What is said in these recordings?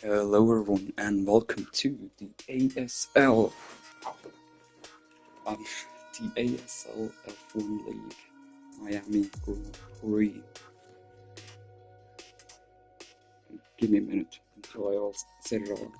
Hello everyone and welcome to the ASL, um, the ASL F1 League Miami Grand Prix. Give me a minute until I all set it all up.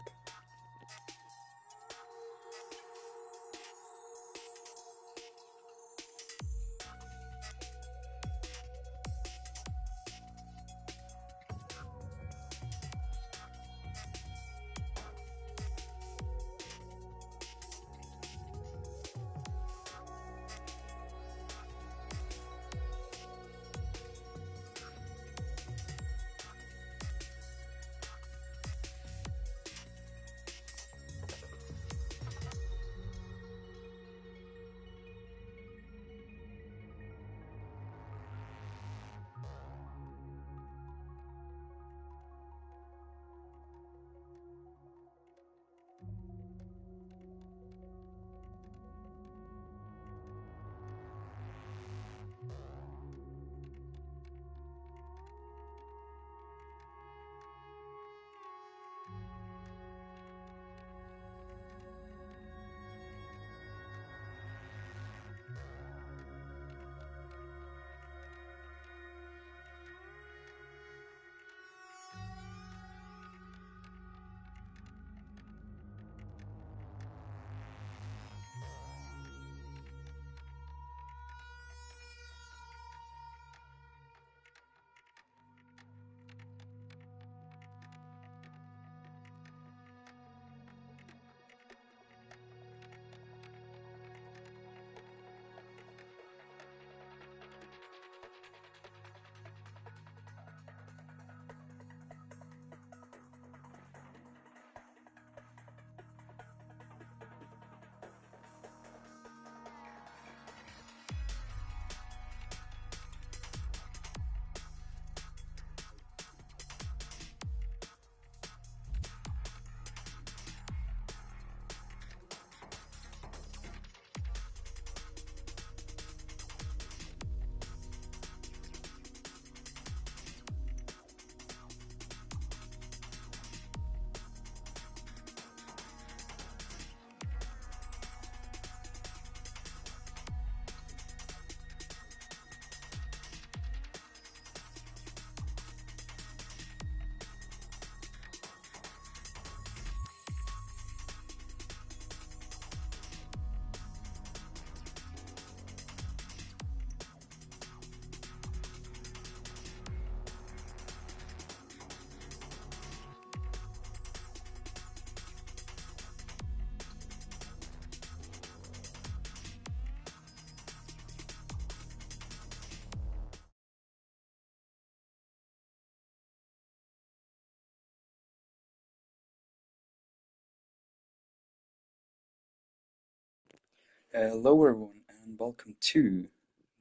Hello everyone and welcome to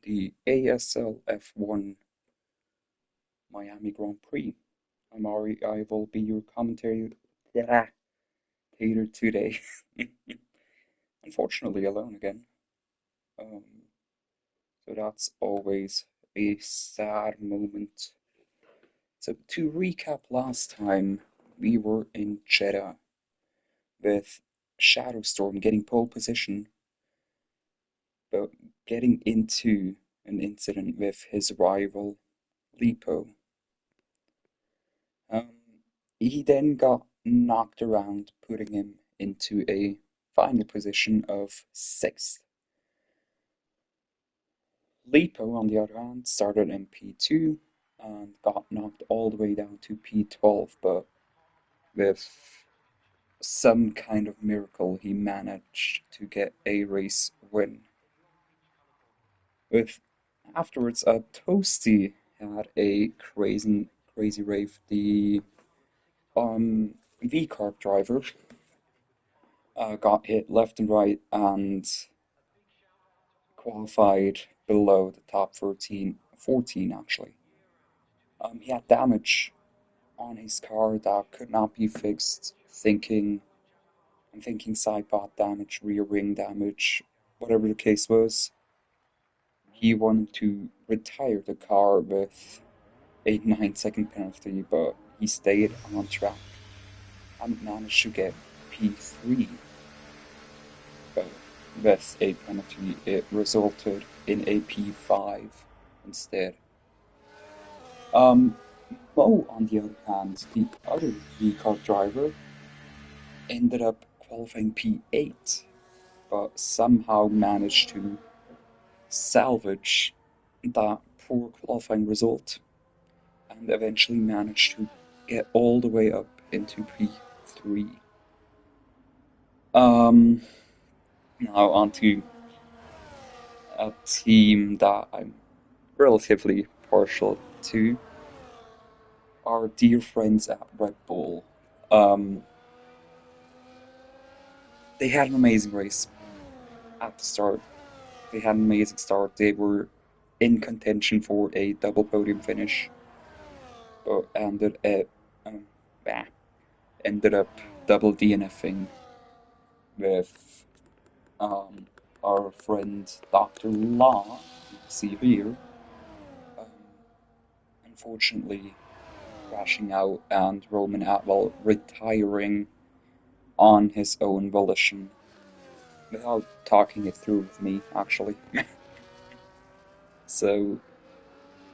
the ASL F1 Miami Grand Prix. I'm Ari, I will be your commentator today. Unfortunately alone again. Um, so that's always a sad moment. So to recap last time, we were in Jeddah with Shadowstorm getting pole position, but getting into an incident with his rival Lipo. Um, he then got knocked around, putting him into a final position of sixth. Lipo, on the other hand, started in P2 and got knocked all the way down to P12, but with some kind of miracle, he managed to get a race win. With afterwards, Toasty had a crazy rave. The V-Carb driver got hit left and right and qualified below the top 14 actually. He had damage on his car that could not be fixed. I'm thinking side pod damage, rear wing damage, whatever the case was. He wanted to retire the car with a 9-second penalty, but he stayed on track. haven't managed to get P3, but with a penalty, it resulted in a P5 instead. Um, Mo, on the other hand, the other V-Kart driver, ended up qualifying P8, but somehow managed to salvage that poor qualifying result and eventually managed to get all the way up into P3. Um, Now onto a team that I'm relatively partial to, our dear friends at Red Bull. Um, they had an amazing race at the start. They had an amazing start. They were in contention for a double podium finish, but um, bah, ended up double DNFing with um, our friend Dr. Law, you see here, um, unfortunately crashing out and Roman Atwell retiring on his own volition without talking it through with me, actually. So,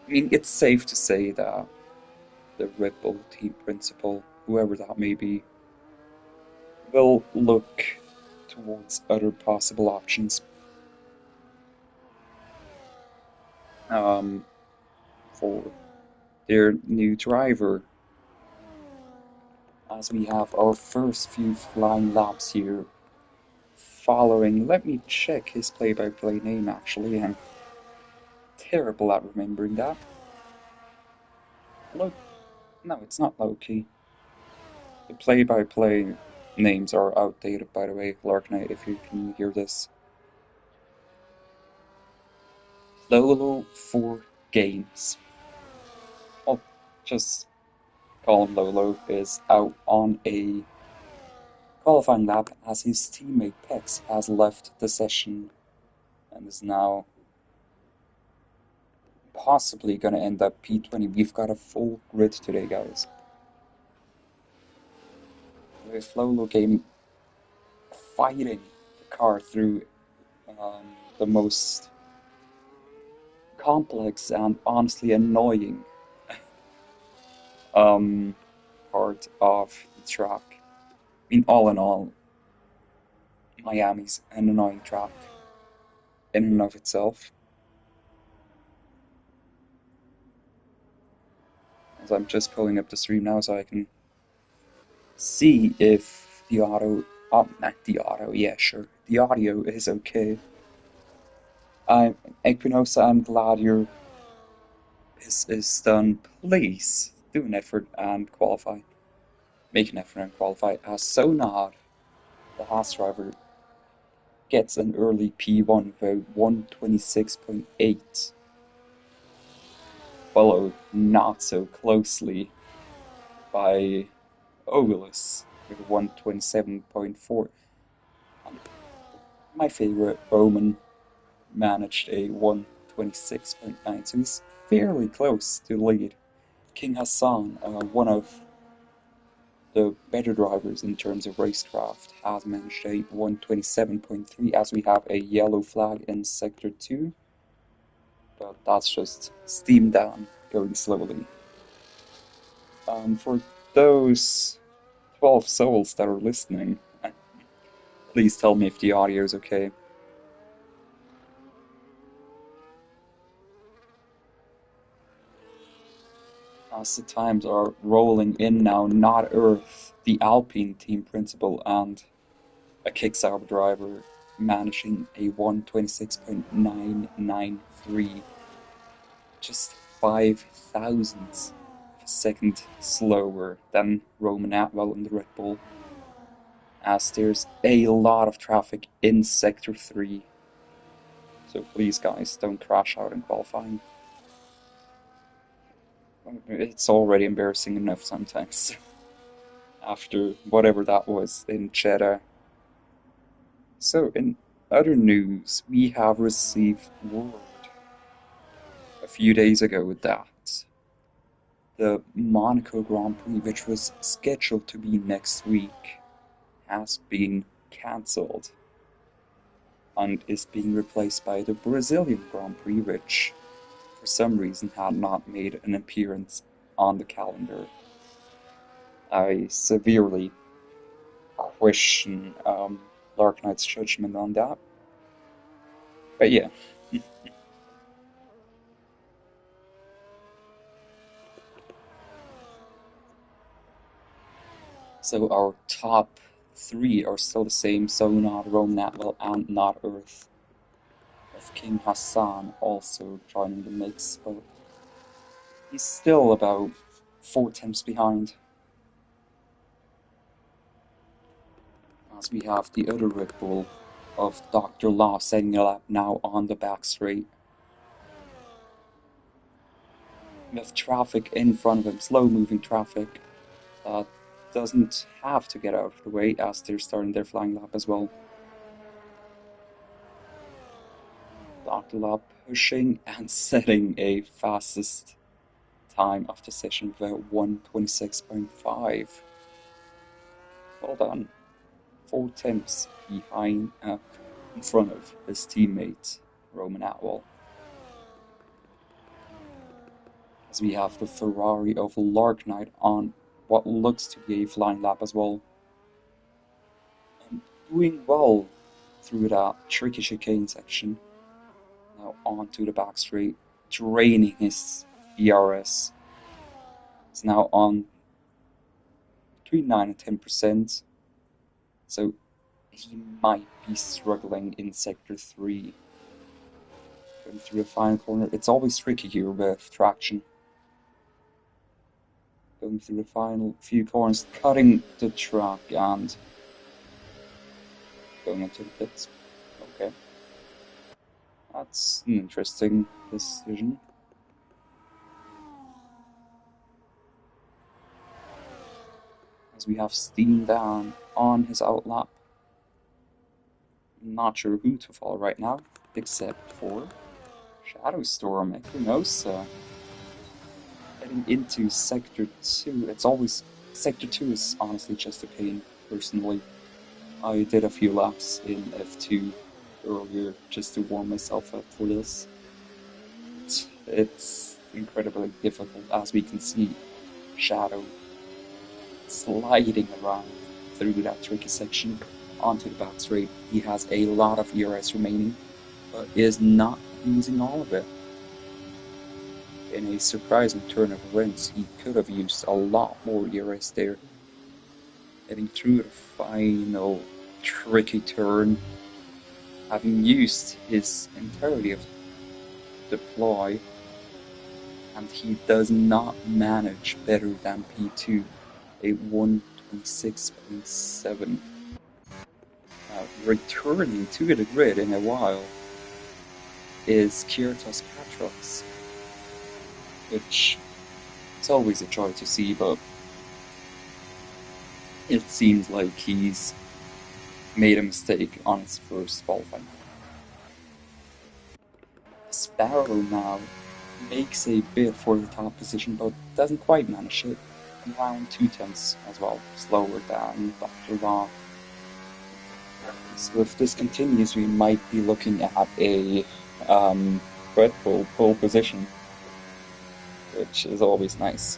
I mean, it's safe to say that the Red Bull team principal, whoever that may be, will look towards other possible options um, for their new driver. As we have our first few flying laps here following. Let me check his play-by-play name actually. I'm terrible at remembering that. Look, no, it's not Loki. The play-by-play names are outdated, by the way, Lark Knight, if you can hear this. Lolo for games. I'll just call him Lolo, is out on a qualifying lap as his teammate Pex has left the session and is now possibly going to end up P20. We've got a full grid today, guys. With Lolo game fighting the car through the most complex and honestly annoying um, part of the track. I mean, all in all, Miami's an annoying track in and of itself. As I'm just pulling up the stream now so I can see if the not the auto, yeah, sure, the audio is okay. Equinosa, I'm glad is done. Please do an effort and qualify. Make an effort and qualify. As Sonad, the Haas driver, gets an early P1 about 126.8, followed not so closely by Ovilus with 127.4. My favorite, Roman, managed a 126.9, so he's fairly close to the lead. King Hassan, one of the better drivers in terms of racecraft, has managed a 127.3 as we have a yellow flag in Sector 2, but that's just steam down, going slowly. For those 12 souls that are listening, please tell me if the audio is okay. As the times are rolling in now, not Earth, the Alpine team principal, and a Kickstarter driver managing a 126.993, just 5 thousandths of a second slower than Roman Atwell in the Red Bull, as there's a lot of traffic in Sector 3. So please, guys, don't crash out in qualifying. It's already embarrassing enough sometimes. After whatever that was in Jeddah. So, in other news, we have received word a few days ago that The Monaco Grand Prix, which was scheduled to be next week, has been cancelled and is being replaced by the Brazilian Grand Prix, which for some reason had not made an appearance on the calendar. I severely question Larknight's judgment on that. But yeah. So our top three are still the same: Sonad, Roman Atwell, and Not Earth. With King Hassan also joining the mix, but he's still about 4 tenths behind. As we have the other Red Bull of Dr. Law setting it up now on the back straight. With traffic in front of him, slow moving traffic, that doesn't have to get out of the way as they're starting their flying lap as well. Dr. Law pushing and setting a fastest time of the session of about 1:26.5. Well done. 4 tenths behind, in front of his teammate Roman Atwell. As we have the Ferrari of Larknight on what looks to be a flying lap as well. And doing well through that tricky chicane section. Now onto the back straight, draining his ERS. It's now on between 9 and 10%. So he might be struggling in sector 3. Going through the final corner. It's always tricky here with traction. Going through the final few corners, cutting the track and going into the pits. Okay. That's an interesting decision. As we have Steam down on his outlap. Not sure who to follow right now, except for Shadow Storm, Equinosa. Heading into Sector 2. It's always... Sector 2 is honestly just a pain, personally. I did a few laps in F2 earlier just to warm myself up for this. It's incredibly difficult, as we can see Shadow sliding around through that tricky section onto the back straight. He has a lot of ERS remaining, but is not using all of it. In a surprising turn of events, he could have used a lot more ERS there. Getting through the final tricky turn, having used his entirety of deploy, and he does not manage better than P2, a 1:26.7. Returning to the grid in a while is Kiertos Patrox, which is always a joy to see, but it seems like he's made a mistake on his first qualifying. Sparrow now makes a bid for the top position, but doesn't quite manage it. Around 2 tenths as well, slower than Dr. Law. So if this continues, we might be looking at a Red Bull pole position, which is always nice.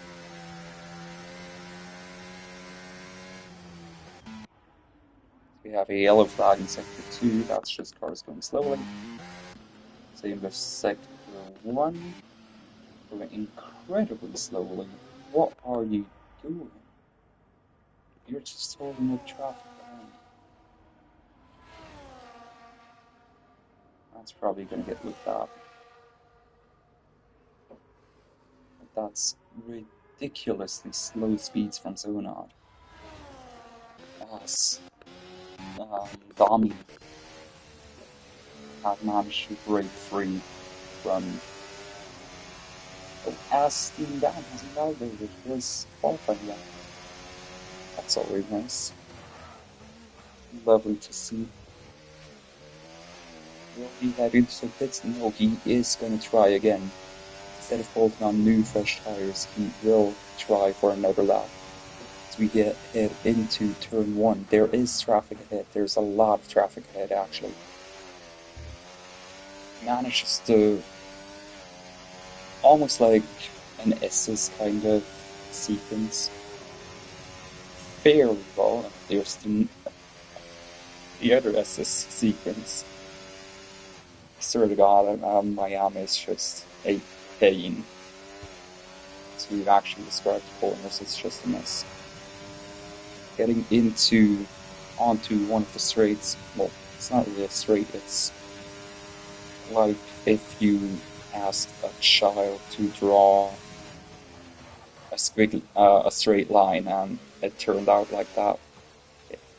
We have a yellow flag in sector 2, that's just cars going slowly. Same with sector 1, going incredibly slowly. What are you doing? You're just holding the traffic down. That's probably going to get looked at. But that's ridiculously slow speeds from Zonad. As Domi have managed to break free from... Oh, as Steam Down has invalidated his qualifying lap. That's always nice. Lovely to see. Will he head into the pits? No, he is going to try again. instead of bolting on new fresh tyres, he will try for another lap. As we get head into turn 1, there is traffic ahead. There's a lot of traffic ahead, actually. Manages to, almost like an SS kind of sequence, fairly well. There's the other SS sequence. I swear to God, Miami is just a pain to actually describe the corners. It's just a mess. Getting onto one of the straights. Well, it's not really a straight. It's like if you asked a child to draw a straight line, and it turned out like that.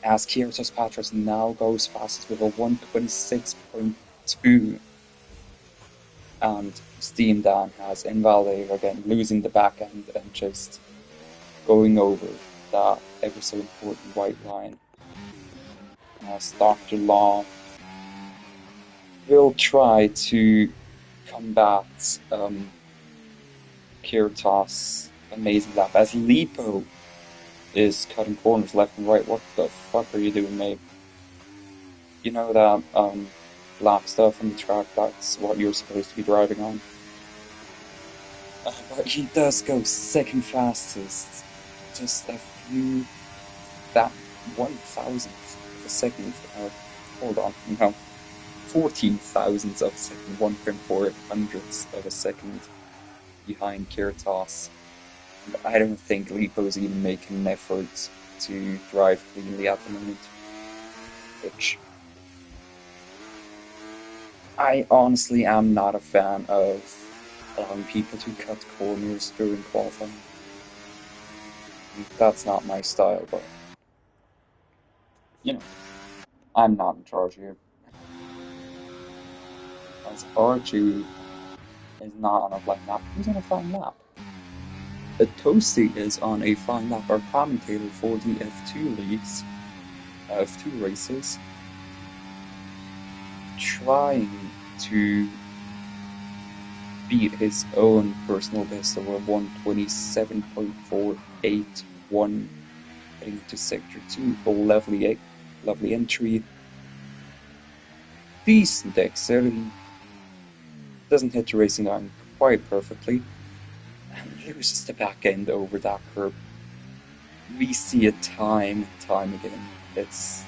As Kiertos Patras now goes fastest with a 1:26.2, and Steam Dan has invalidated again, losing the back end and just going over that ever so important white line. As Dr. Law will try to combat Kiertos' amazing lap, as Lipo is cutting corners left and right. What the fuck are you doing, mate? You know that black stuff on the track, that's what you're supposed to be driving on. But he does go second fastest, just a few, that 1,000th of a second, hold on, no, 14,000th of a second, 1.4 hundredths of a second behind Kiertos. I don't think Lipo's even making an effort to drive cleanly at the moment, which I honestly am not a fan of allowing people to cut corners during qualifying. That's not my style, but you know, I'm not in charge here. As R2 is not on a flying lap, who's on a flying lap? The Toasty is on a flying lap, our commentator for the F2 races, trying to beat his own personal best over 1:27.481, heading to Sector 2. A lovely entry. Decent dexterity. Doesn't hit the racing line quite perfectly, and loses the back end over that curb. We see it time and time again. It's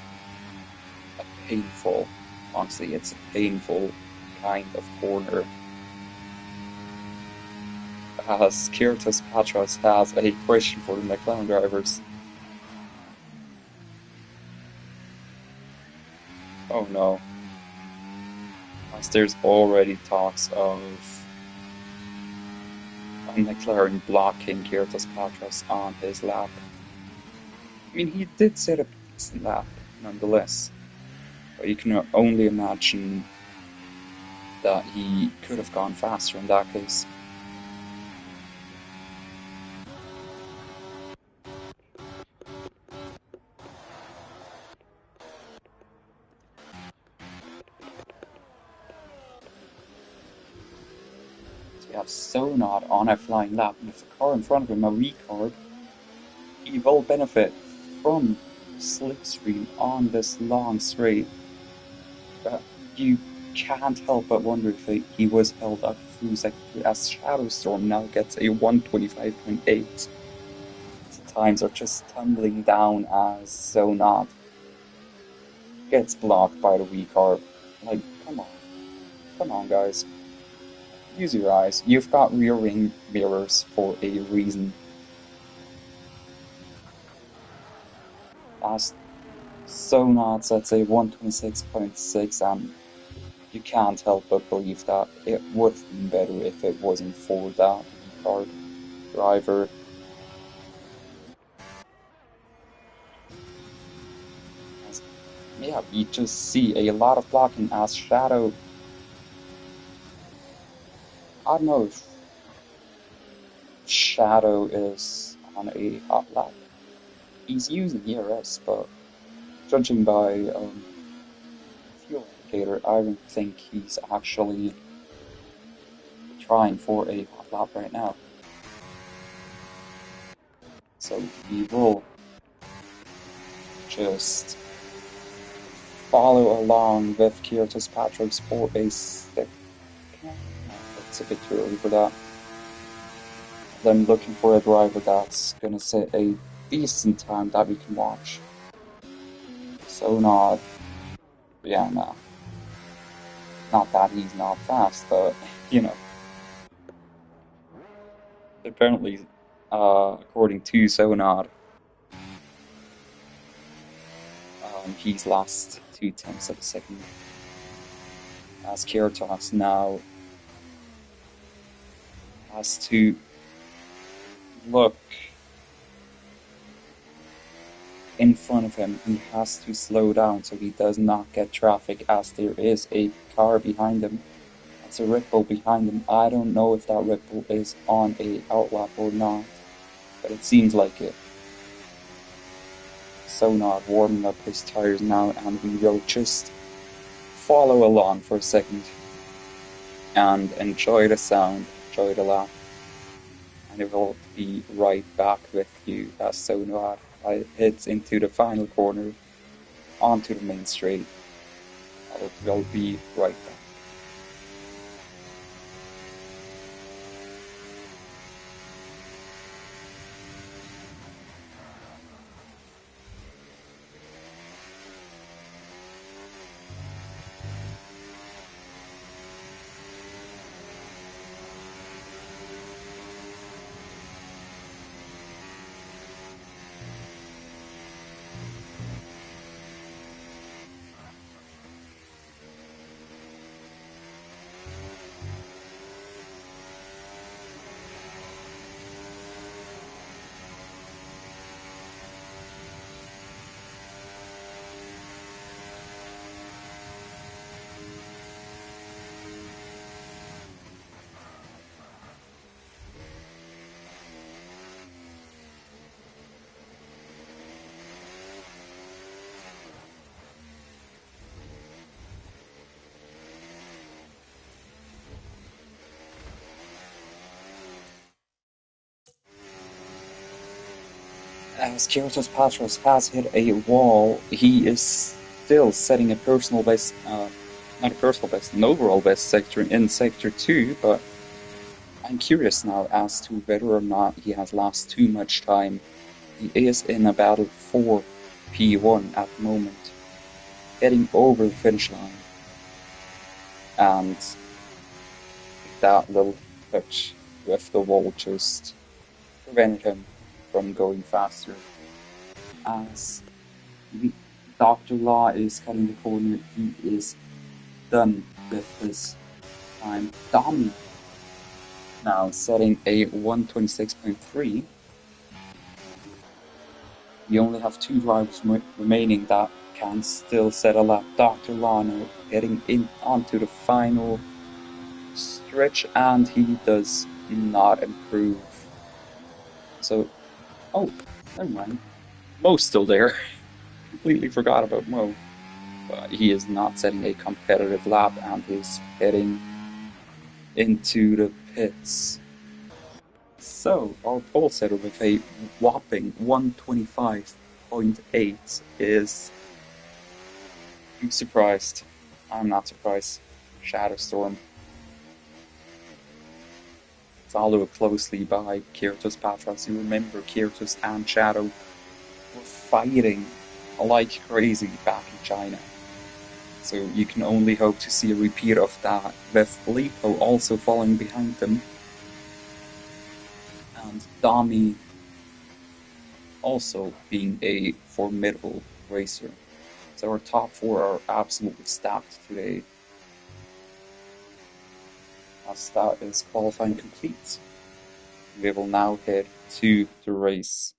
a painful, honestly, it's a painful kind of corner. As Kiertos Patras has a question for the McLaren drivers. Oh no. As there's already talks of McLaren blocking Kiertos Patras on his lap. I mean, he did set a decent lap, nonetheless. But you can only imagine that he could have gone faster in that case. We have Sonod on a flying lap, and with the car in front of him, a Ricard, he will benefit from slipstream on this long straight. You can't help but wonder if he was held up through sector, as Shadow Storm now gets a 1:25.8. The times are just tumbling down as Sonod gets blocked by the Ricard. Like, come on, guys. Use your eyes. You've got rear wing mirrors for a reason. As Sonod sets a 1:26.6, and you can't help but believe that it would have been better if it wasn't for that Ricard driver. Yeah, we just see a lot of blocking as Shadow. I don't know if Shadow is on a hot lap. He's using ERS, but judging by fuel indicator, I don't think he's actually trying for a hot lap right now. So we will just follow along with Kiertos Patros for a second. It's a bit too early for that. I'm looking for a driver that's gonna set a decent time that we can watch. So not, yeah, no. Not that he's not fast, but, you know. Apparently, according to Sonar, he's lost 2/10 of a second. As Kiertos now has to look in front of him. He has to slow down so he does not get traffic, as there is a car behind him. It's a Red Bull behind him. I don't know if that Red Bull is on a outlap or not, but it seems like it. Sonar warming up his tires now, and we will just follow along for a second and enjoy the sound, enjoy the lap, and it will be right back with you as Sonar hits into the final corner onto the main straight. We'll be right back. As Kiertos Patros has hit a wall, he is still setting a personal best, not a personal best, an overall best sector in Sector 2, but I'm curious now as to whether or not he has lost too much time. He is in a battle for P1 at the moment, heading over the finish line, and that little touch with the wall just prevented him from going faster. As Dr. Law is cutting the corner, he is done with his time. Dami now setting a 1:26.3. We only have two drivers remaining that can still set a lap. Dr. Law now getting in onto the final stretch, and he does not improve. So, oh, never mind. Mo's still there. Completely forgot about Mo. But he is not setting a competitive lap and is heading into the pits. So, our pole setter with a whopping 1:25.8 is... I'm surprised. I'm not surprised. Shadow Storm. Followed closely by Kiertos Patros. You remember Kiertos and Shadow were fighting like crazy back in China. So you can only hope to see a repeat of that, with Lipo also falling behind them. And Dami also being a formidable racer. So our top four are absolutely stacked today. As that is qualifying complete, we will now head to the race.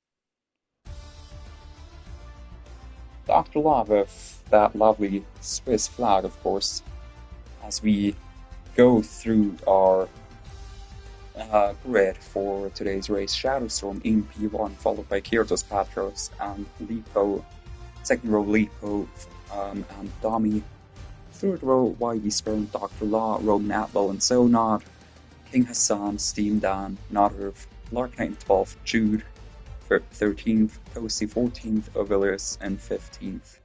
Dr. Law with that lovely Swiss flag, of course, as we go through our grid for today's race. Shadowstorm in P1, followed by Kiertos Patros and Lipo, second row Lipo and Dami, third row YB Sperm, Dr. Law, Roman Atwell and Sonar, King Hassan, Steam Dan, Notterv, Lark Knight in 12th, Jude 13th, Toasty 14th, Ovilus in 15th.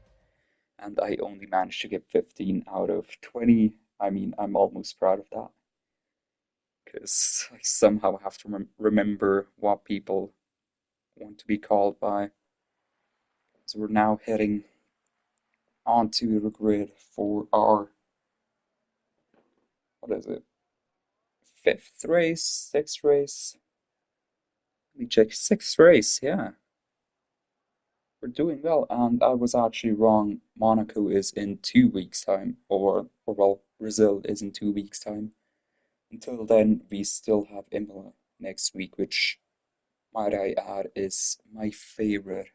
And I only managed to get 15 out of 20. I mean, I'm almost proud of that. Because I somehow have to remember what people want to be called by. So we're now heading onto the grid for our, what is it, fifth race, sixth race? Let me check, sixth race, yeah. We're doing well, and I was actually wrong. Monaco is in 2 weeks' time, or well, Brazil is in 2 weeks' time. Until then, we still have Imola next week, which, might I add, is my favorite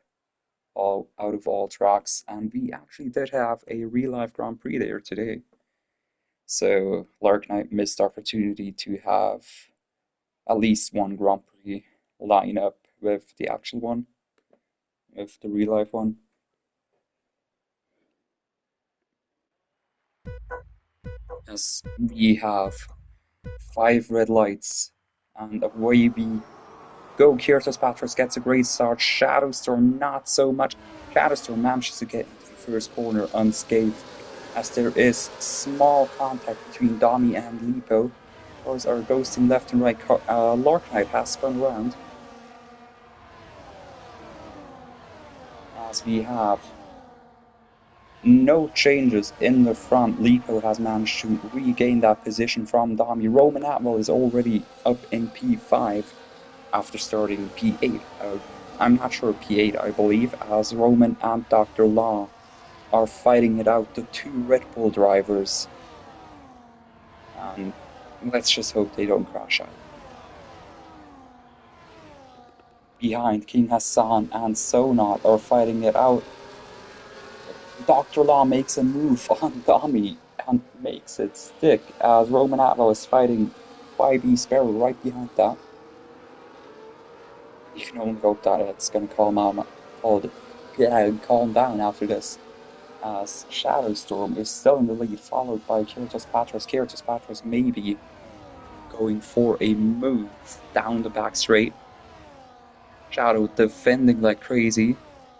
out of all tracks. And we actually did have a real life Grand Prix there today. So Lark Knight missed opportunity to have at least one Grand Prix line up with the actual one, with the real life one. As we have 5 red lights, and away we go. Kiertos Patros gets a great start. Shadowstorm not so much. Shadowstorm manages to get into the first corner unscathed, as there is small contact between Donnie and Lipo. Cars are ghosting left and right. Lark Knight has spun around, as we have no changes in the front. Lipo has managed to regain that position from Dami. Roman Atwell is already up in P5 after starting P8. I'm not sure P8, I believe, as Roman and Dr. Law are fighting it out, the 2 Red Bull drivers. And let's just hope they don't crash out. Behind, King Hassan and Sonat are fighting it out. Dr. Law makes a move on Dami and makes it stick, as Roman Atwell is fighting YB Sparrow right behind that. You can only hope that it's going to calm down after this, as Shadowstorm is still in the lead, followed by Kiertos Patros. Kiertos Patros maybe going for a move down the back straight. Shadow defending like crazy.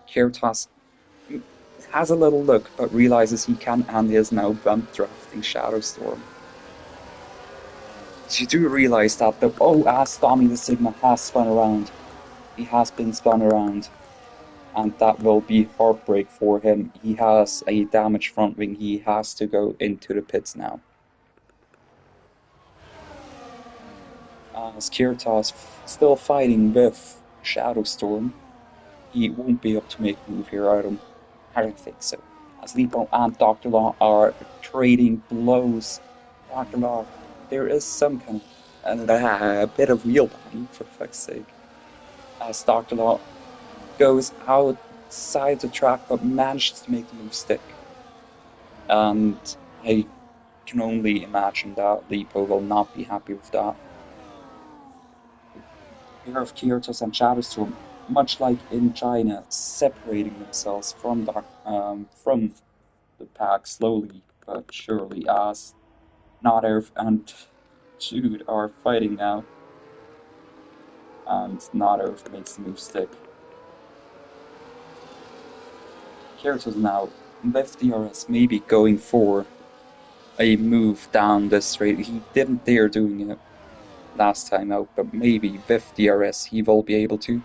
Kiertos has a little look, but realizes he can and is now bump drafting Shadowstorm. You do realize that as Tommy the Sigma has spun around. He has been spun around, and that will be heartbreak for him. He has a damaged front wing. He has to go into the pits now. As Kiertos still fighting with Shadowstorm, he won't be able to make a move here. I don't think so. As Lipo and Dr. Law are trading blows. Dr. Law, there is some kind of a bit of wheel binding, for fuck's sake. As Dr. Law goes outside the track but manages to make the move stick. And I can only imagine that Lipo will not be happy with that. A pair of Kiertos and Shadowstorm, much like in China, separating themselves from the pack slowly but surely, as Nadev and Jude are fighting now. And Nadev makes the move stick. Kiertos now left DRS, maybe going for a move down this straight. He didn't dare doing it last time out, but maybe with DRS he will be able to.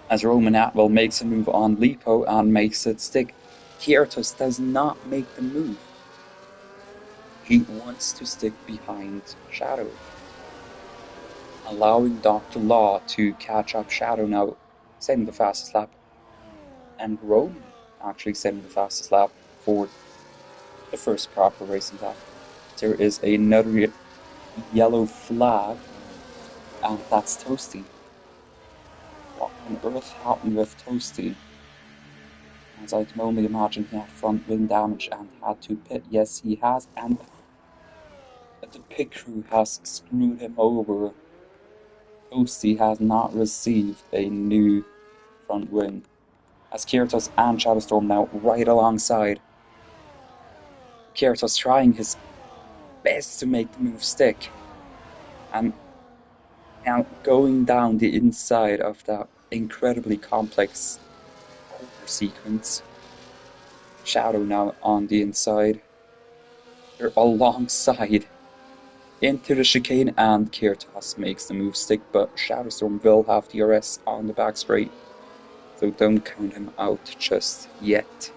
As Roman Atwell makes a move on Lipo and makes it stick, Kiertos does not make the move. He wants to stick behind Shadow, allowing Dr. Law to catch up Shadow now, setting the fastest lap. And Roman actually setting the fastest lap for the first proper racing lap. There is another yellow flag, and that's Toasty. What on earth happened with Toasty? As I can only imagine he had front wing damage and had to pit. Yes, he has, and the pit crew has screwed him over. Toasty has not received a new front wing. As Kiertos and Shadowstorm now right alongside. Kiertos trying his best to make the move stick. And now going down the inside of that incredibly complex corner sequence, Shadow now on the inside. They're alongside into the chicane, and Kiertos makes the move stick, but Shadowstorm will have DRS on the back straight, so don't count him out just yet.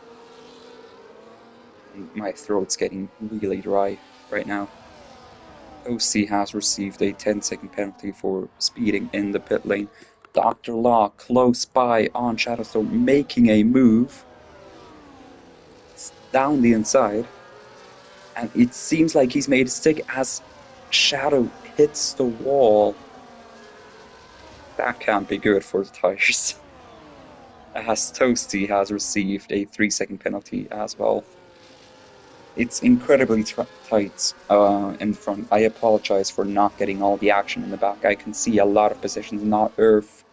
And my throat's getting really dry right now. OC has received a 10-second penalty for speeding in the pit lane. Dr. Law close by on Shadowstorm, making a move down the inside, and it seems like he's made a stick as Shadow hits the wall. That can't be good for the tires. As Toasty has received a 3-second penalty as well. It's incredibly tight in front. I apologize for not getting all the action in the back. I can see a lot of positions, not Earth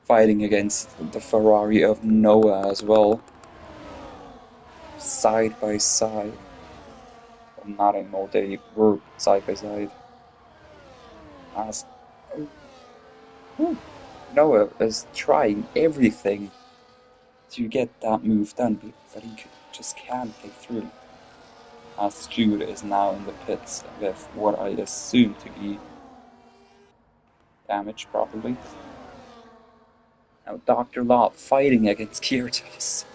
fighting against the Ferrari of Noah as well. Side by side. Well, not anymore, they were side by side. As Noah is trying everything to get that move done, but he just can't get through. As Jude is now in the pits with what I assume to be damage, probably. Now Dr. Law fighting against Kiertos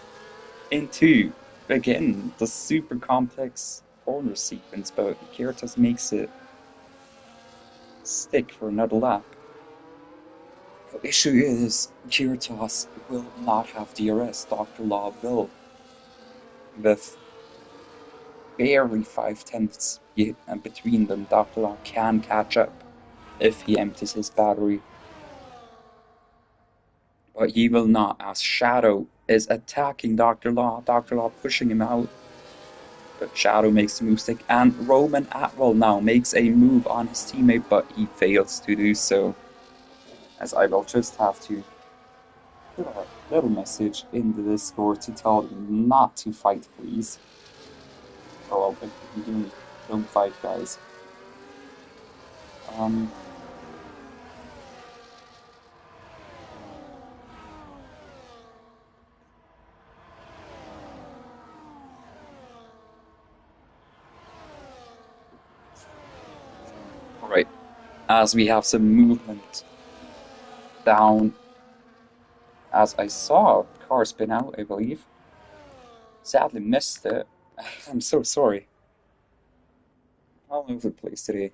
into, again, the super complex corner sequence, but Kiertos makes it stick for another lap. The issue is, Kiertos will not have DRS. Dr. Law will. With barely 5/10 between them, Dr. Law can catch up if he empties his battery. But he will not, as Shadow is attacking Dr. Law. Dr. Law pushing him out. But Shadow makes the move stick, and Roman Atwell now makes a move on his teammate, but he fails to do so. As I will just have to put a little message in the Discord to tell them not to fight, please. Oh, well, if you don't fight, guys. Alright, as we have some movement down, as I saw a car spin out, I believe. Sadly missed it. I'm so sorry. All over the place today.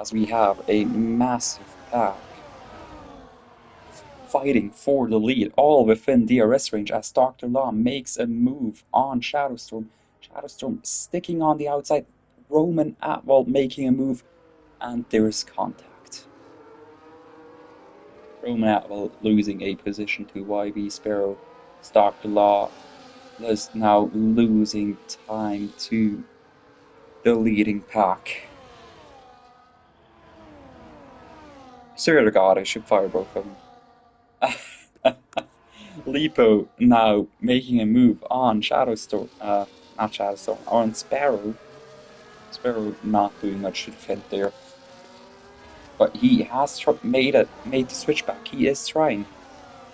As we have a massive pack fighting for the lead, all within DRS range, as Dr. Law makes a move on Shadowstorm. Shadowstorm sticking on the outside, Roman Atwell making a move, and there is contact. Roman Atwell losing a position to YB Sparrow. Dr. Law is now losing time to the leading pack. Swear to God, I should fire both of them. Lipo now making a move on Shadowstorm, not Shadowstorm, on Sparrow. Sparrow not doing much to defend there, but he has made the switch back. He is trying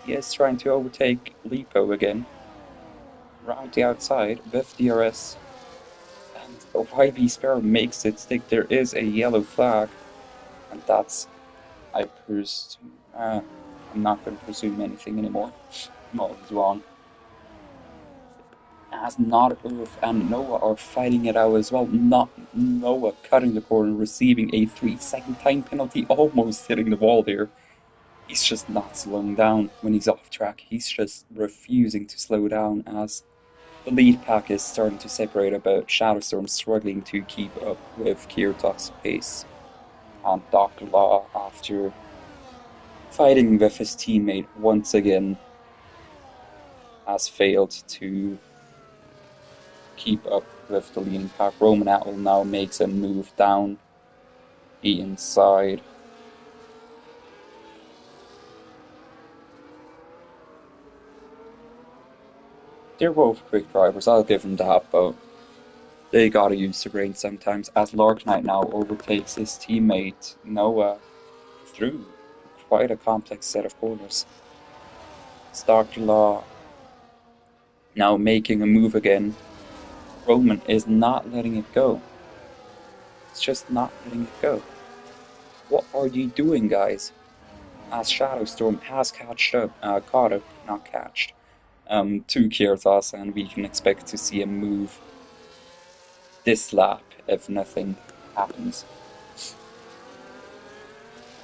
to overtake Lipo again, around the outside with DRS, and YB Sparrow makes it stick. There is a yellow flag, and that's I'm not going to presume anything anymore. Well, it's wrong. As Not Earth and Noah are fighting it out as well. Not Noah cutting the corner, receiving a 3-second time penalty, almost hitting the wall there. He's just not slowing down when he's off track. He's just refusing to slow down as the lead pack is starting to separate about Shadowstorm struggling to keep up with Kiertos' pace. And Dr. Law, after fighting with his teammate once again, has failed to keep up with the leading pack. Roman Atwell now makes a move down the inside. They're both quick drivers, I'll give them that, but They gotta use the brain sometimes, as Larknight now overtakes his teammate Noah through quite a complex set of corners. It's Dr. Law now making a move again. Roman is not letting it go. It's just not letting it go. What are you doing, guys? As Shadowstorm has caught up, not catched, to Kiertos, and we can expect to see a move this lap if nothing happens.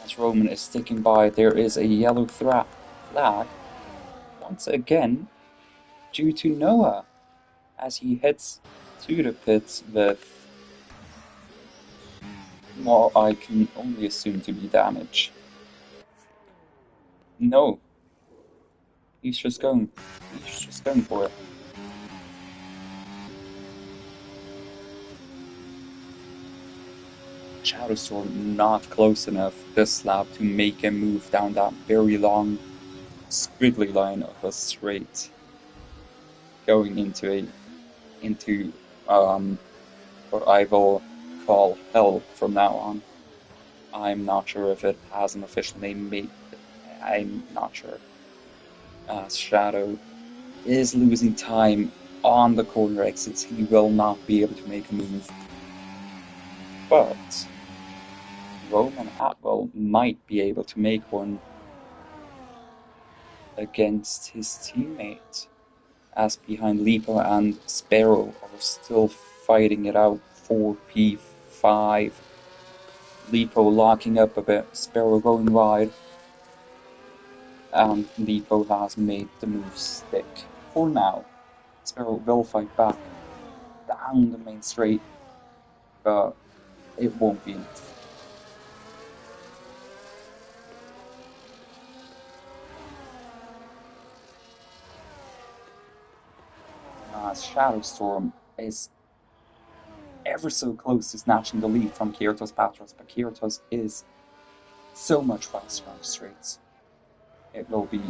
As Roman is sticking by, there is a yellow flag, once again, due to Noah, as he heads to the pits with what I can only assume to be damage. No, he's just going for it. Shadowstorm not close enough this lap to make a move down that very long, squiggly line of a straight, going into what I will call hell from now on. I'm not sure if it has an official name. I'm not sure. Shadow is losing time on the corner exits. He will not be able to make a move. But Roman Atwell might be able to make one against his teammate, as behind Lipo and Sparrow are still fighting it out 4p5. Lipo locking up a bit, Sparrow going wide, and Lipo has made the move stick. For now, Sparrow will fight back down the main straight, but it won't be enough. Shadowstorm is ever so close to snatching the lead from Kiertos Patros, but Kiertos is so much faster on the straights. It will be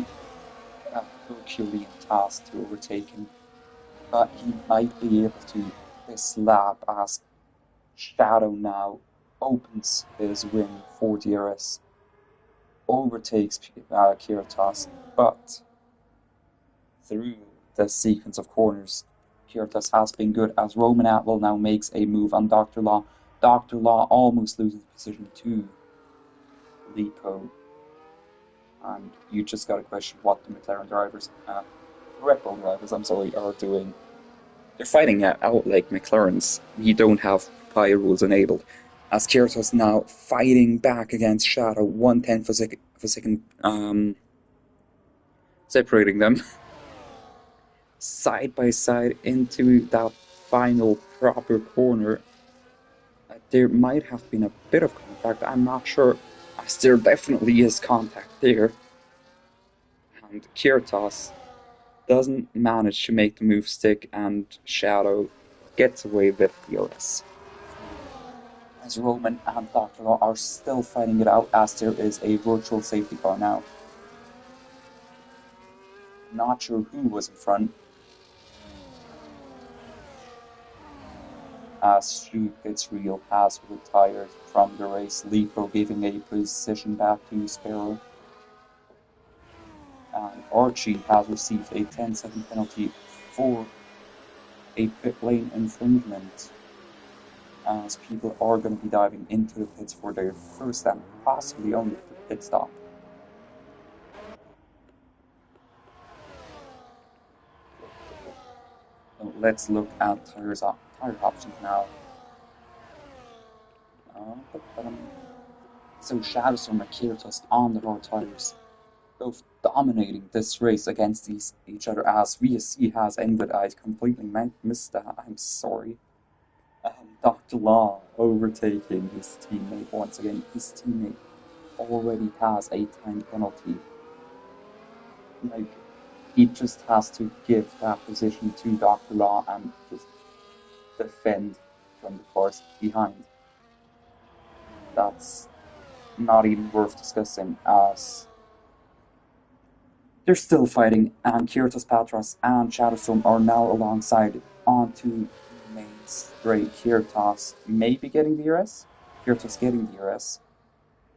a Herculean task to overtake him, but he might be able to this lap as Shadow now opens his win for DRS, overtakes Kiertos, but through the sequence of corners, Kiertos has been good as Roman Atwell now makes a move on Dr. Law. Dr. Law almost loses position to Lipo, and you just got to question what the McLaren drivers, Red Bull drivers, I'm sorry, are doing. They're fighting out like McLarens. We don't have fire rules enabled. As Kiertos now fighting back against Shadow, 1/10 of a second, separating them side by side into that final proper corner. There might have been a bit of contact, I'm not sure, as there definitely is contact there. And Kiertos doesn't manage to make the move stick, and Shadow gets away with DRS. As Roman and Dr. Law are still fighting it out, as there is a virtual safety car now. Not sure who was in front, as Stu Fitzreal has retired from the race, Lipo giving a position back to Sparrow. And Archie has received a 10-second penalty for a pit lane infringement, as people are going to be diving into the pits for their first and possibly only pit stop. So let's look at tire options now. So Shadowstorm and Kiertos on the hard tires, both dominating this race against each other, as VSC has ended. I completely missed that, I'm sorry. Dr. Law overtaking his teammate once again. His teammate already has a time penalty. Like, he just has to give that position to Dr. Law and just defend from the cars behind. That's not even worth discussing, as they're still fighting, and Kiertos Patros and Shadowstorm are now alongside onto the main straight. Kiertos maybe getting the RS. Kiertos getting the RS.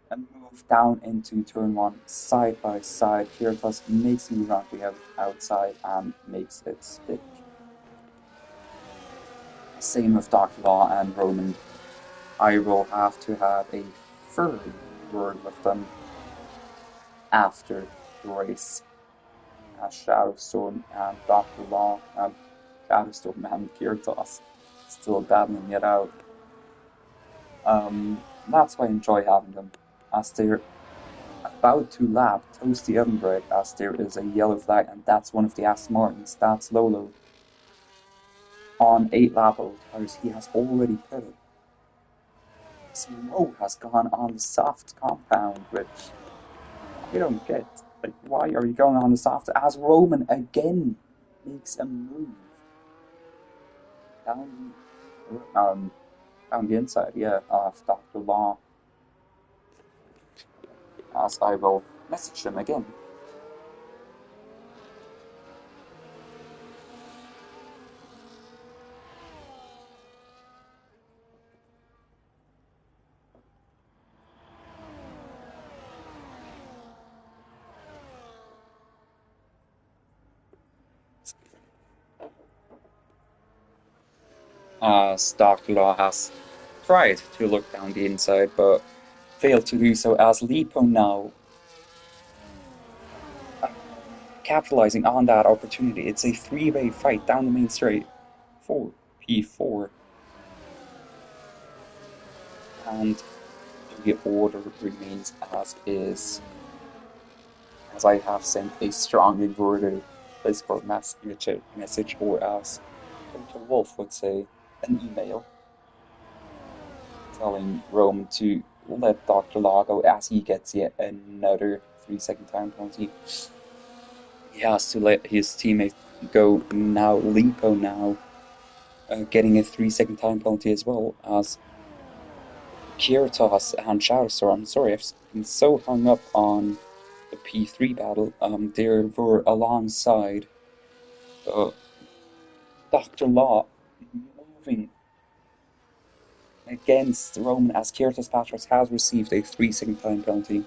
And move down into turn one side by side. Kiertos makes move on the outside and makes it stick. Same with Dr. Law and Roman. I will have to have a further word with them after the race. Shadowstorm and Dr. Law and Shadowstorm and Kiertos still battling it out. That's why I enjoy having them, as they're about to lap Toasty Oven Bread, as there is a yellow flag, and that's one of the Aston Martins. That's Lolo. On 8 lap old tires, he has already pitted. Snow has gone on the soft compound, which I don't get. Like, why are you going on the soft? As Roman again makes a move down, um, down the inside, yeah, of Dr. Law. As I will message him again. As Dr. Law has tried to look down the inside, but failed to do so, as Lipo now capitalizing on that opportunity. It's a three-way fight down the main straight for P4. And the order remains as is. As I have sent a strong inverted Discord message, or as Dr. Wolf would say, an email, telling Rome to let Dr. Law go as he gets yet another 3-second time penalty. He has to let his teammate go now. Lipo now getting a 3-second time penalty as well, as Kiertos and Shadowstorm. I'm sorry, I've been so hung up on the P3 battle. They were alongside Dr. Law moving against Roman, as Kiertos Patros has received a 3-second time penalty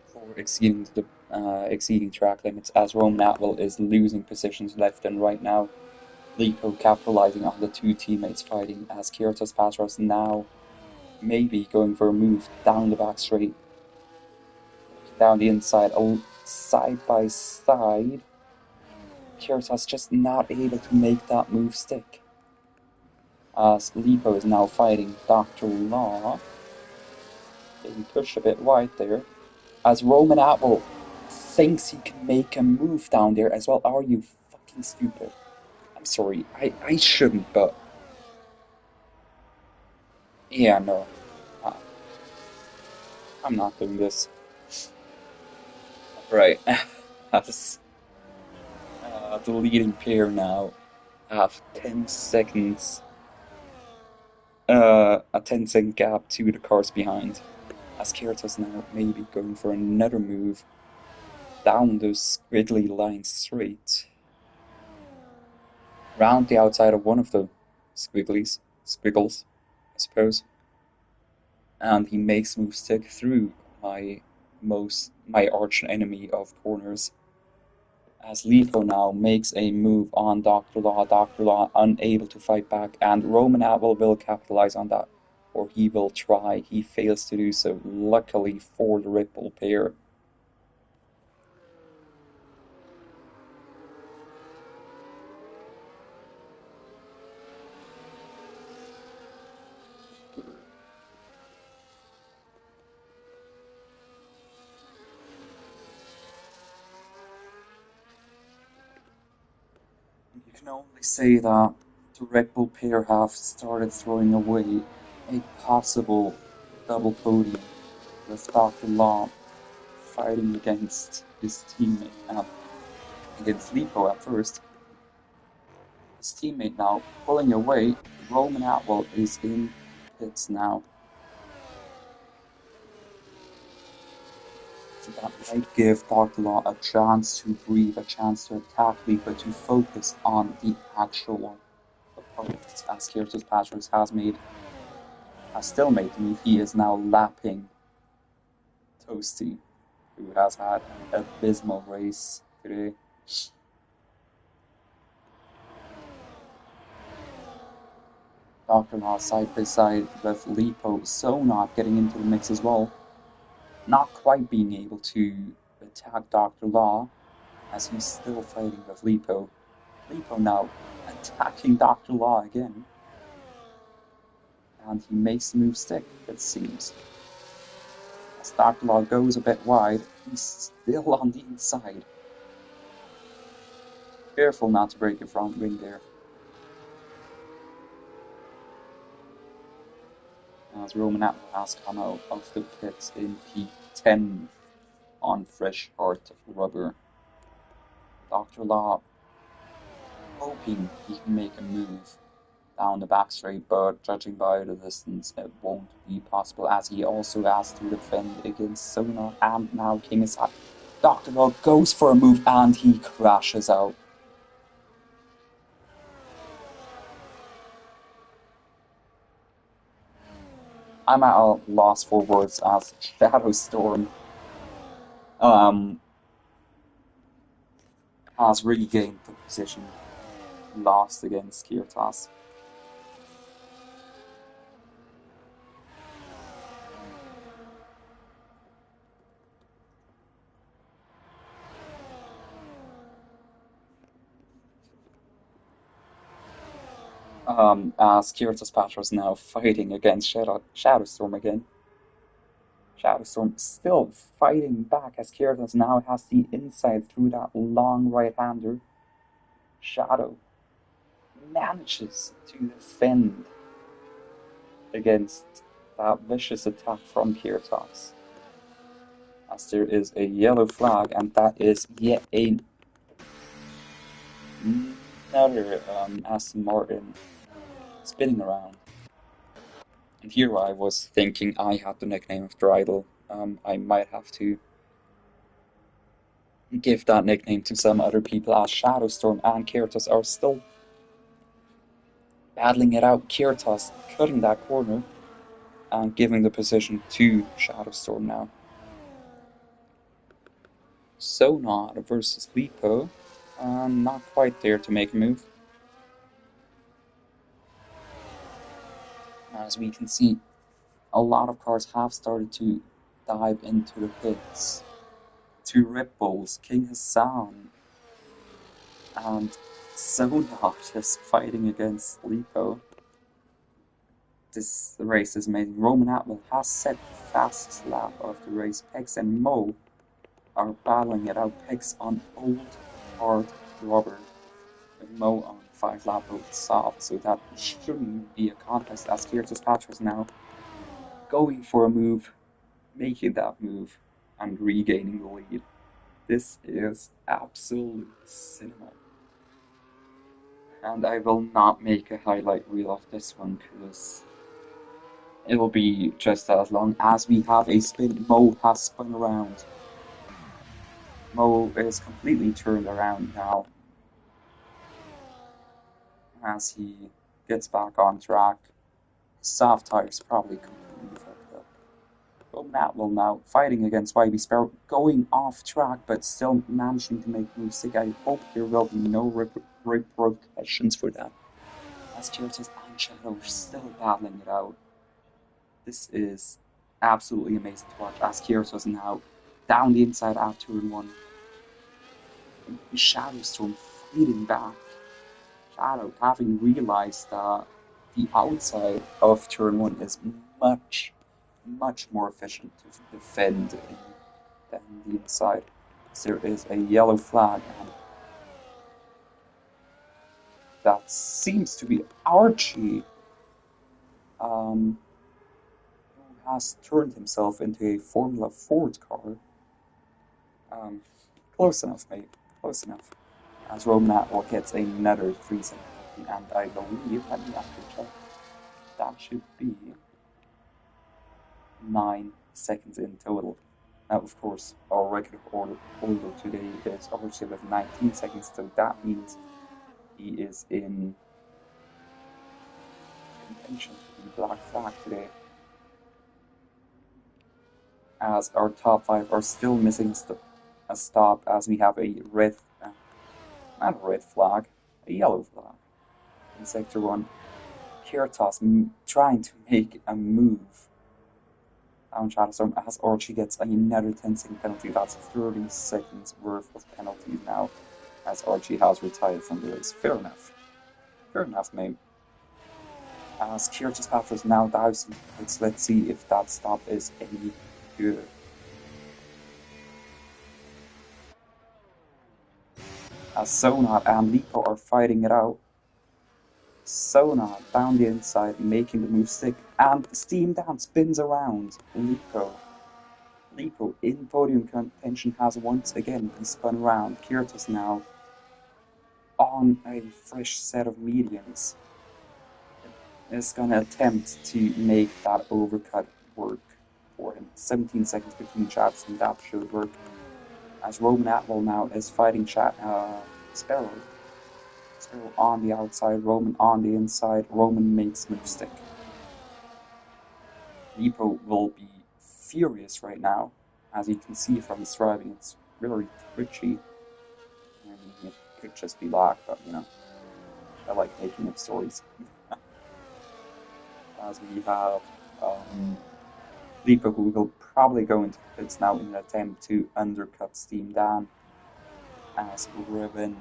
for exceeding track limits, as Roman Atwell is losing positions left and right now. Lipo capitalizing on the two teammates fighting, as Kiertos Patros now maybe going for a move down the back straight, down the inside, side by side. Kiertos just not able to make that move stick, as Lipo is now fighting Dr. Law, getting pushed a bit wide there, as Roman Atwell thinks he can make a move down there as well. Are you fucking stupid? I'm sorry, I shouldn't, but yeah, no. Uh, I'm not doing this. Right. As the leading pair now have 10 seconds, a 10-second gap to the cars behind, as Kiertos now maybe going for another move down those squiggly lines straight, round the outside of one of the squiggles, I suppose, and he makes move stick through my arch enemy of corners, as Lipo now makes a move on Dr. Law. Dr. Law unable to fight back, and Roman Atwell will capitalize on that, or he will try. He fails to do so, luckily for the Ripple pair. You can only say that the Red Bull pair have started throwing away a possible double podium, with Dr. Law fighting against his teammate, against Lipo at first. His teammate now pulling away. Roman Atwell is in pits now. So that might give Dr. Law a chance to breathe, a chance to attack Lipo, to focus on the actual as Kiertos Patros has still made the move. He is now lapping Toasty, who has had an abysmal race today. Dr. Law side by side with Lipo, so not getting into the mix as well. Not quite being able to attack Dr. Law, as he's still fighting with Lipo. Lipo now attacking Dr. Law again. And he makes the move stick, it seems. As Dr. Law goes a bit wide, he's still on the inside. Careful not to break your front wing there. As Roman Atlas has come out of the pits in P10 on fresh heart rubber. Dr. Law hoping he can make a move down the back straight, but judging by the distance, it won't be possible, as he also has to defend against Sonar, and now King is out. Dr. Law goes for a move, and he crashes out. I'm at a loss for words as Shadow Storm has regained the position lost against Kiertos. As Kiertos Patros now fighting against Shadow Storm again. Shadow Storm still fighting back as Kiertos now has the inside through that long right-hander. Shadow manages to defend against that vicious attack from Kiertos. As there is a yellow flag, and that is yet another Aston Martin spinning around. And here I was thinking I had the nickname of Dridle. I might have to give that nickname to some other people, as Shadowstorm and Kiertos are still battling it out. Kiertos cutting that corner and giving the position to Shadowstorm now. Sonar versus Lipo, not quite there to make a move. As we can see, a lot of cars have started to dive into the pits. Two Red Bulls, King Hassan, and Sonar just fighting against Lipo. This race is amazing. Roman Atwell has set the fastest lap of the race. Pex and Mo are battling it out. Pex on old hard rubber, with Mo on 5-lap road soft, so that shouldn't be a contest, as Kiertos Patros now going for a move, making that move, and regaining the lead. This is absolute cinema. And I will not make a highlight reel of this one, because it will be just as long as we have a spin. Mo has spun around. Mo is completely turned around now as he gets back on track. Soft tires probably completely fucked up. But Matt will now fighting against YB Sparrow, going off track but still managing to make moves stick. I hope there will be no repercussions for that, as Kiertos and Shadow are still battling it out. This is absolutely amazing to watch, as Kiertos now down the inside at turn 1. Shadowstorm fighting back. Shadow having realized that the outside of turn 1 is much more efficient to defend than the inside. So there is a yellow flag, and that seems to be Archie, who has turned himself into a Formula Ford car. Close enough, mate. Close enough. As Roman Atwell gets another 3-second penalty, and I believe, let me actually check, that should be 9 seconds in total. Now, of course, our record order today is Archie with 19 seconds, so that means he is in intention to be black flag today, as our top five are still missing a stop, as we have a red, not a red flag, a yellow flag in Sector 1. Kiertos trying to make a move on Shadowstorm as Archie gets another 10-second penalty. That's 30 seconds worth of penalties now, as Archie has retired from the race. Fair enough. Fair enough, mate. As Kiertos Patrick now dives into the pits, let's see if that stop is any good. As Sonat and Lipo are fighting it out. Sonat down the inside, making the move stick, and Steam Down spins around Lipo. Lipo in podium contention has once again been spun around. Kiertos now on a fresh set of mediums is going to attempt to make that overcut work for him. 17 seconds between chaps, and that should work. As Roman Atwell now is fighting Sparrow. Sparrow on the outside, Roman on the inside. Roman makes move stick. Lipo will be furious right now. As you can see from his driving, it's very twitchy. I mean, it could just be luck, but you know, I like making up stories. As we have Lipo, who will probably go into the pits now in an attempt to undercut Steam Dan as revenge.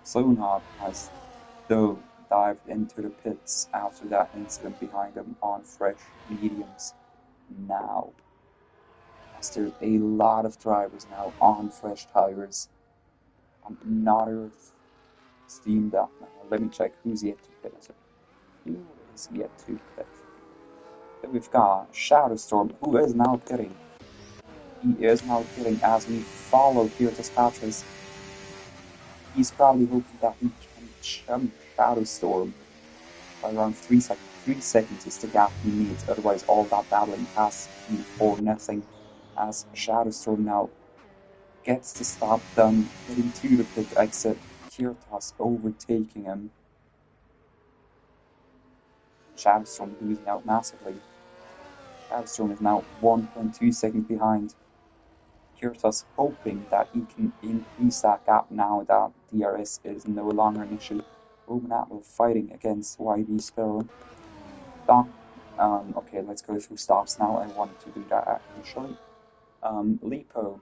Sonat has, though, dived into the pits after that incident behind him on fresh mediums now. As there's a lot of drivers now on fresh tires. Not Earth, Steam Dan. Let me check who's yet to pit. Who is yet to pit? Then we've got Shadowstorm, who is now pitting. He is now pitting as we follow Kiertos Patras. He's probably hoping that he can jump Shadowstorm by around 3 seconds. 3 seconds is the gap he needs, otherwise all that battling has been for nothing. As Shadowstorm now gets the stop done, getting to the pit exit, Kiertos overtaking him. Shadowstorm losing out massively. Shadowstorm is now 1.2 seconds behind. Kiertos hoping that he can increase that gap now that DRS is no longer an issue. Roman Atwell fighting against YB Sparrow. Okay, let's go through stops now. I wanted to do that actually. Lipo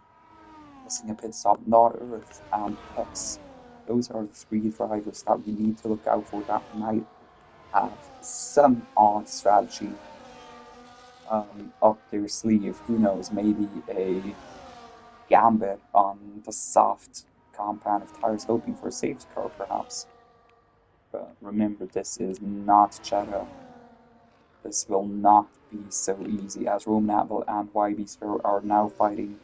missing a pit stop, Not Earth and Hex. Those are the three drivers that we need to look out for that might have some odd strategy up their sleeve. Who knows, maybe a gambit on the soft compound of tires, hoping for a safety car perhaps. But remember, this is not Shadow. This will not be so easy, as Roman Atwell and YB Sparrow are now fighting.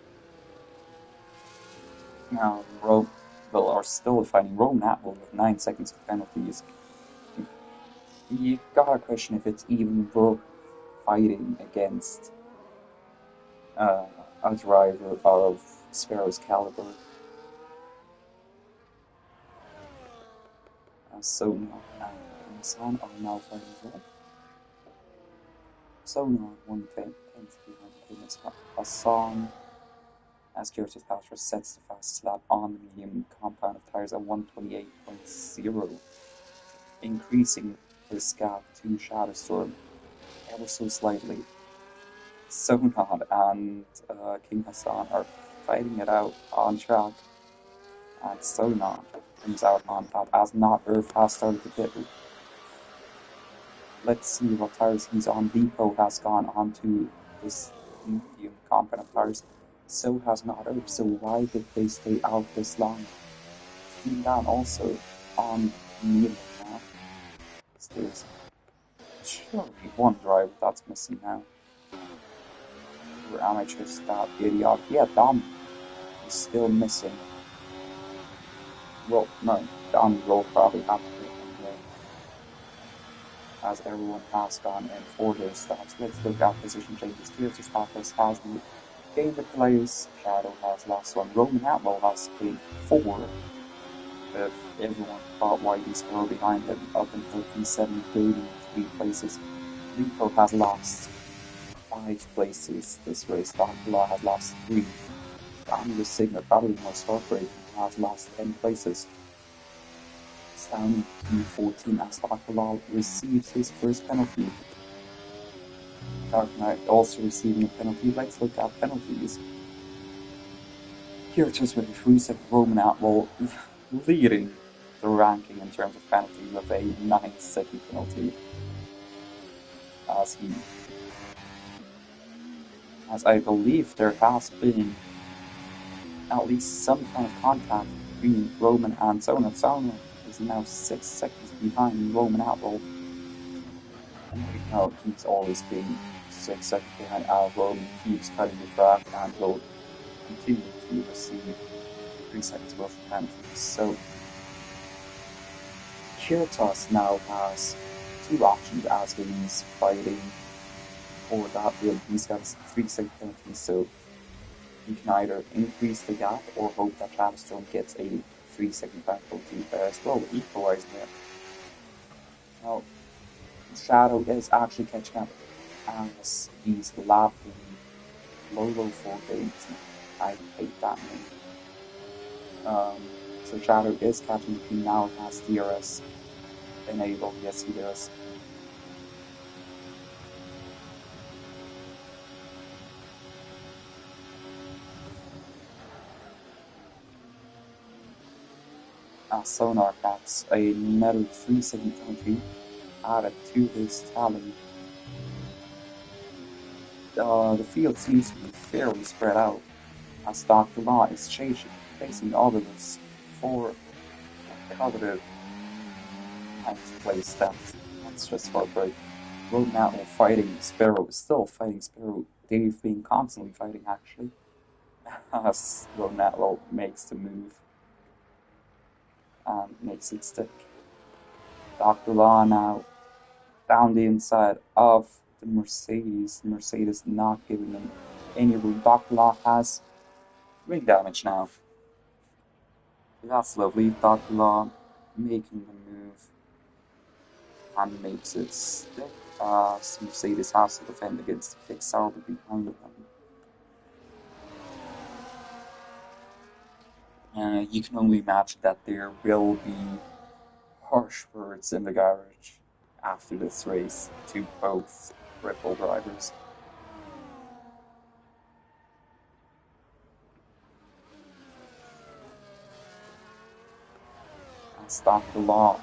Are still fighting Roman Atwell with 9 seconds of penalties. You gotta question if it's even worth fighting against a driver of Sparrow's caliber. Sonat and Hassan are now fighting as well. Sonat 1/10 behind Hassan, as Kiertos Patras sets the fastest lap on the medium compound of tires at 1:28.0, increasing his gap to Shadowstorm ever so slightly. Sonat and King Hassan are fighting it out on track, and Sonat comes out on top as Not Earth has started to pit. Let's see what tires he's on. Lipo has gone onto this medium compound of tires. So has Not Earth, so why did they stay out this long? Steam Down also on medium now. There's surely one driver that's missing now. Or am I just that idiot? Yeah, Dom is still missing. Well, no, Dom will probably have to be in there, as everyone has gone in for their stops. Let's look at position changes. Kiertos Patras has gained the place. Shadow has lost one. Roman Atwell has gained 4. If everyone thought YB Sparrow behind him up until P7 gained 3 places. Rico has lost 5 places this race. Dr. Law has lost 3. Daniel Signer, probably the most heartbreaking, has lost 10 places. It's down to 14 as Dr. Law receives his first penalty. Dark Knight also receiving a penalty. Let's look at penalties. Kiertos with a 3-second Roman Outlaw leading the ranking in terms of penalty with a 9-second penalty. As I believe there has been at least some kind of contact between Roman and Sona. Sona is now 6 seconds behind Roman Outlaw. And right now he's always been 6 seconds behind. Roman keeps cutting the track and will continue to receive 3 seconds worth of penalties. So Kiertos now has 2 options as he's fighting for that win. He's got a 3-second penalty, so he can either increase the gap or hope that Shadow gets a 3-second penalty as well, equalizing it. Now, Shadow is actually catching up as he's lapping Lolo for games. I hate that name. So Shadow is catching up. He now has DRS enabled. Yes, he does. Sonar gets another 3-second penalty added to his tally. The field seems to be fairly spread out, as Dr. Law is chasing others for a coveted 9th place. That's just heartbreak. Road Outlaw fighting Sparrow, still fighting Sparrow. They've been constantly fighting, actually, as Road Outlaw makes the move and makes it stick. Dr. Law now down the inside of the Mercedes. The Mercedes not giving them any room. Dr. Law has ring damage now. That's lovely. Dr. Law making the move and makes it stick. Mercedes has to defend against the kick Sauber behind him. You can only imagine that there will be harsh words in the garage after this race to both Red Bull drivers. As Dr. Law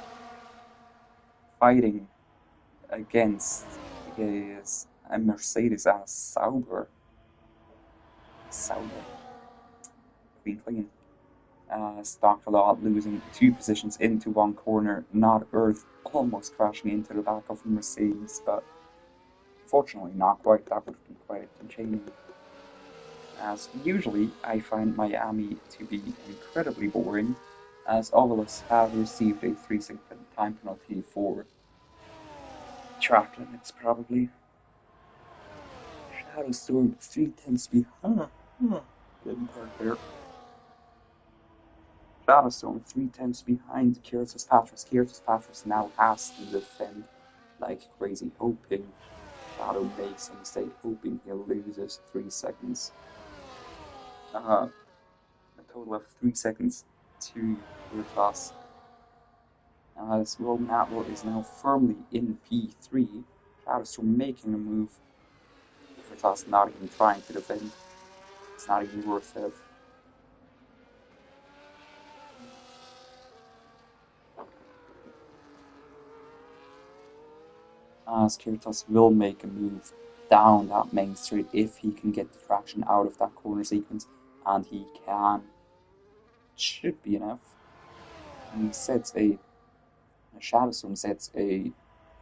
fighting against his Mercedes as Sauber. Clean, clean. Dr. Law losing 2 positions into one corner, not Earth almost crashing into the back of the Mercedes, but fortunately not quite. That would have been quite entertaining. As usually, I find Miami to be incredibly boring, as all of us have received a 3-second time penalty for track limits, probably. Shadow Storm 3/10 behind. Didn't park there. Shadow Storm 3/10 behind Kiertos Patras. Kiertos Patras now has to defend like crazy, hoping Shadow makes a mistake, hoping he'll lose his 3 seconds. A total of 3 seconds to Kiertos. As Roman Outlaw is now firmly in P3. Shadow Storm making a move. Kiertos not even trying to defend. It's not even worth it. As Kiertos will make a move down that main straight if he can get the traction out of that corner sequence, and he can. Should be enough. He sets a Shadow Storm sets a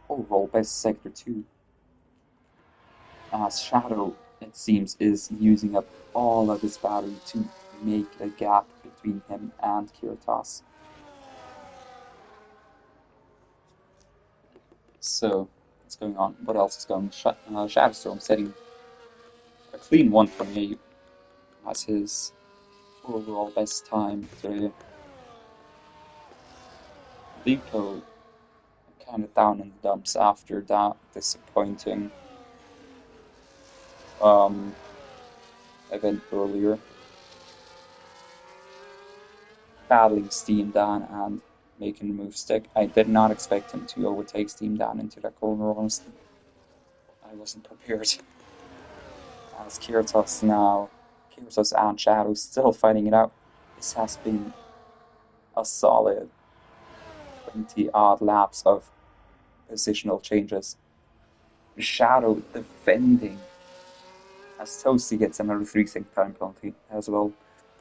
overall best sector 2. As Shadow, it seems, is using up all of his battery to make a gap between him and Kiertos. So, what's going on? What else is going on? Shadow Storm setting a clean 128 as his overall best time today. Lico kind of down in the dumps after that disappointing um, event earlier. Battling Steam Dan and making the move stick. I did not expect him to overtake Steam Dan into that corner, honestly. I wasn't prepared. As Kiertos now, Kiertos and Shadow still fighting it out. This has been a solid 20 odd laps of positional changes. Shadow defending as Toasty gets another 3-sync time penalty as well.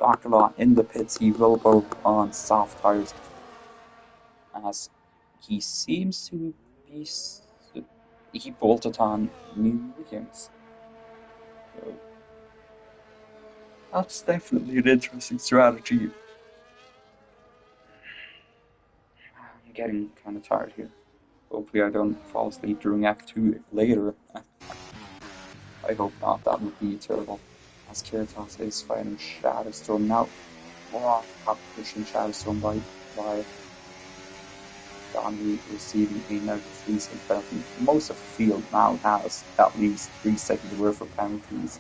Dr. Law in the pits, he will go on soft tires as he seems to be. He bolted on new rims. So that's definitely an interesting strategy. I'm getting kind of tired here. Hopefully I don't fall asleep during F2 later. I hope not, that would be terrible. As Kiertos is fighting Shadowstorm now. Oh, top pushing Shadowstorm by Donny receiving another 3-second penalty. Most of the field now has at least 3 seconds worth of penalties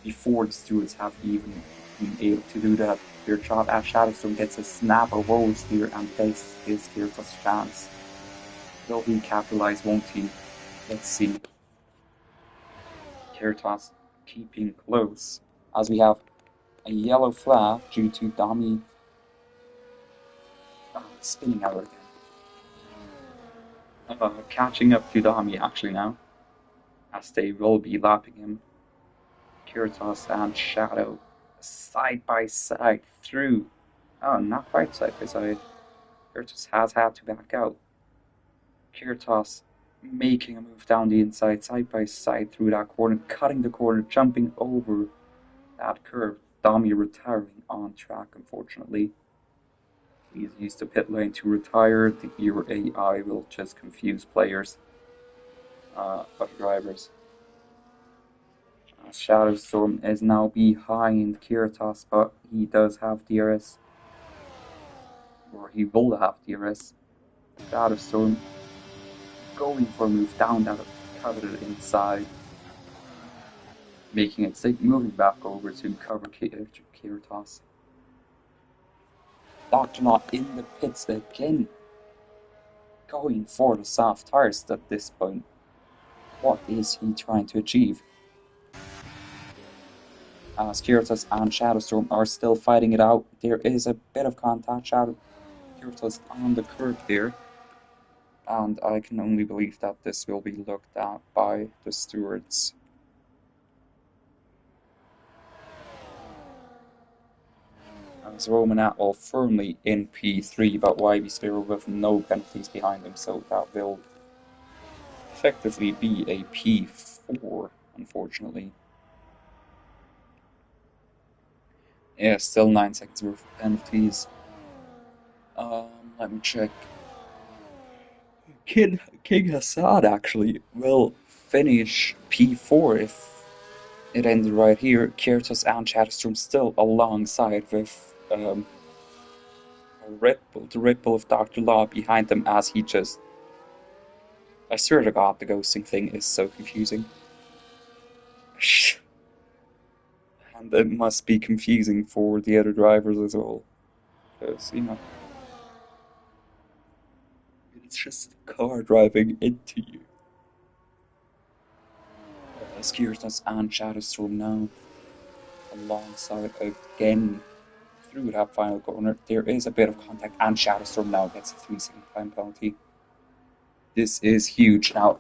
before the stewards have even been able to do that. Their shot as Shadowstorm gets a snap of rolls here, and this is Kiertos' chance. Will he capitalize, won't he? Let's see. Kiertos keeping close as we have a yellow flag due to Dami spinning out again. Catching up to Dami actually now, as they will be lapping him. Kiertos and Shadow side by side through. Oh, not quite side by side. Kiertos has had to back out. Kiertos making a move down the inside, side by side through that corner, cutting the corner, jumping over that curve. Dami retiring on track, unfortunately. He's used the pit lane to retire. The Euro AI will just confuse players, other drivers. Shadowstorm is now behind Kiertos, but he does have DRS. Or he will have DRS. Shadowstorm going for a move down that coveted inside, making it safe, moving back over to cover Kiertos. Dr. Knot in the pits again, going for the soft tires at this point. What is he trying to achieve? As Kiertos and Shadowstorm are still fighting it out, there is a bit of contact. Kiertos on the curb there, and I can only believe that this will be looked at by the stewards. As Roman Atwell firmly in P3, but YB Sparrow with no penalties behind him, so that will effectively be a P4, unfortunately. Yeah, still 9 seconds worth of penalties. Let me check. King Hassad actually will finish P4 if it ended right here. Kiertos and Shadowstorm still alongside with the ripple of Dr. Law behind them as he just. I swear to God, the ghosting thing is so confusing. And it must be confusing for the other drivers as well. Because, it's just a car driving into you. Kiertos and Shadowstorm now alongside again through that final corner. There is a bit of contact, and Shadowstorm now gets a 3-second time penalty. This is huge now.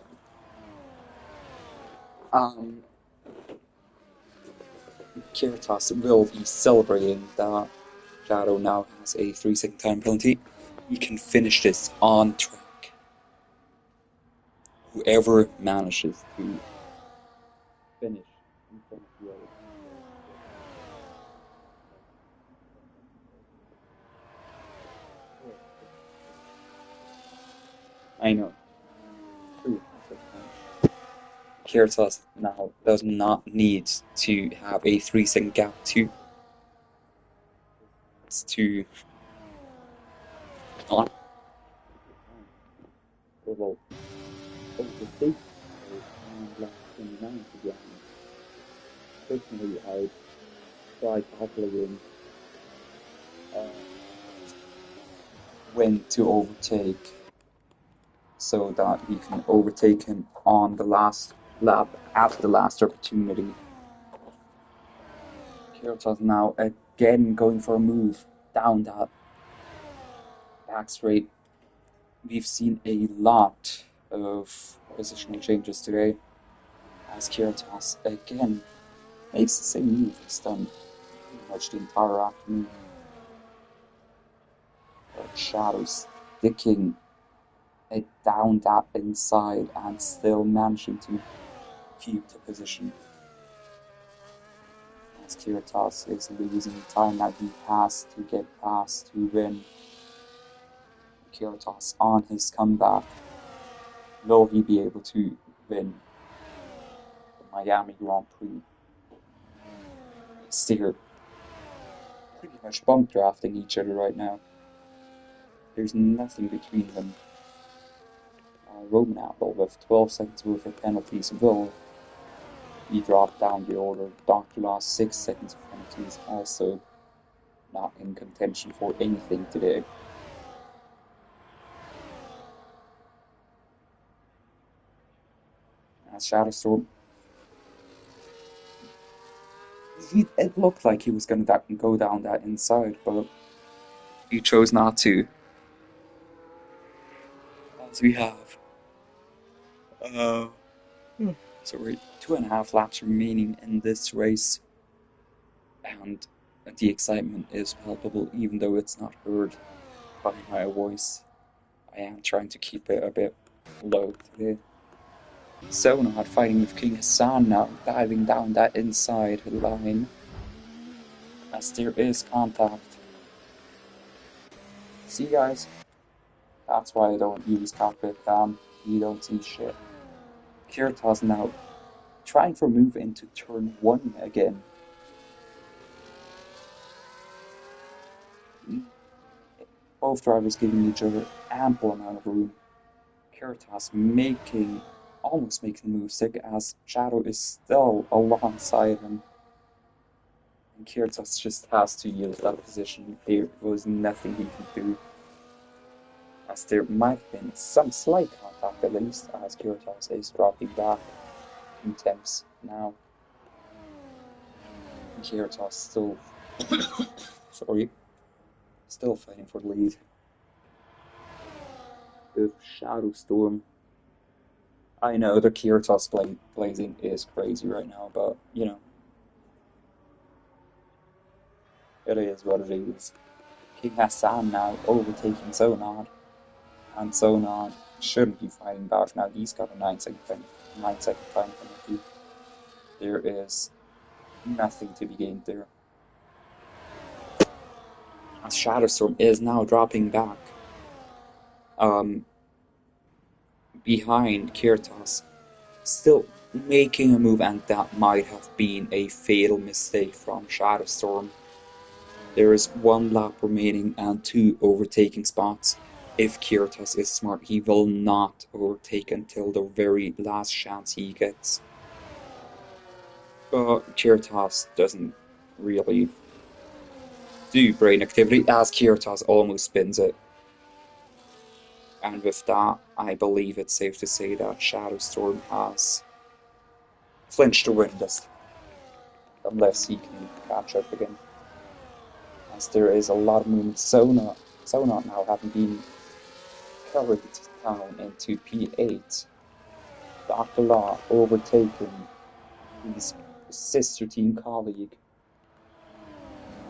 Kiertos will be celebrating that Shadow now has a 3-second time penalty. He can finish this on track. Whoever manages to finish in front of the other. I know. True. Kiertos now does not need to have a 3-second gap to not will overtake Shadow on lap 29 again. Personally, I tried calculating when to overtake so that he can overtake him on the last lap at the last opportunity. Kiertos now again going for a move down that back straight. We've seen a lot of positional changes today as Kiertos again makes the same move he's done pretty much the entire afternoon. But Shadow sticking it down that inside and still managing to keep the position. As Kiertos is losing time that he has to get past to win. Kiertos on his comeback. Will he be able to win the Miami Grand Prix? They're pretty much bump drafting each other right now. There's nothing between them. Roman Apple with 12 seconds worth of penalties will be dropped down the order. Dr. Law 6 seconds of penalties, also not in contention for anything today. As Shadow Storm, it looked like he was going to go down that inside, but he chose not to. As we have, sorry, 2.5 laps remaining in this race, and the excitement is palpable, even though it's not heard by my voice. I am trying to keep it a bit low today. So not fighting with King Hassan now, diving down that inside line, as there is contact. See guys, that's why I don't use cockpit cam, you don't see shit. Kiertos now trying for move into turn 1 again. Both drivers giving each other ample amount of room. Kiertos almost making the move sick as Shadow is still alongside him. And Kiertos just has to yield that position. There was nothing he could do. As there might have been some slight contact at least, as Kiertos is dropping back 2 tenths now. And Kiertos still still fighting for the lead. With Shadow Storm. I know the Kiertos blazing is crazy right now, but you know, it is what it is. King Hassan now overtaking Zonad, and Zonad shouldn't be fighting back now. He's got a 9-second time penalty. There is nothing to be gained there. As Shadowstorm is now dropping back behind Kiertos, still making a move, and that might have been a fatal mistake from Shadowstorm. There is 1 lap remaining and 2 overtaking spots. If Kiertos is smart, he will not overtake until the very last chance he gets. But Kiertos doesn't really do brain activity, as Kiertos almost spins it. And with that, I believe it's safe to say that Shadowstorm has clinched the win list, unless he can catch up again. As there is a lot of movement. Sonat now having been carried down into P8. Dr. Law overtaking his sister team colleague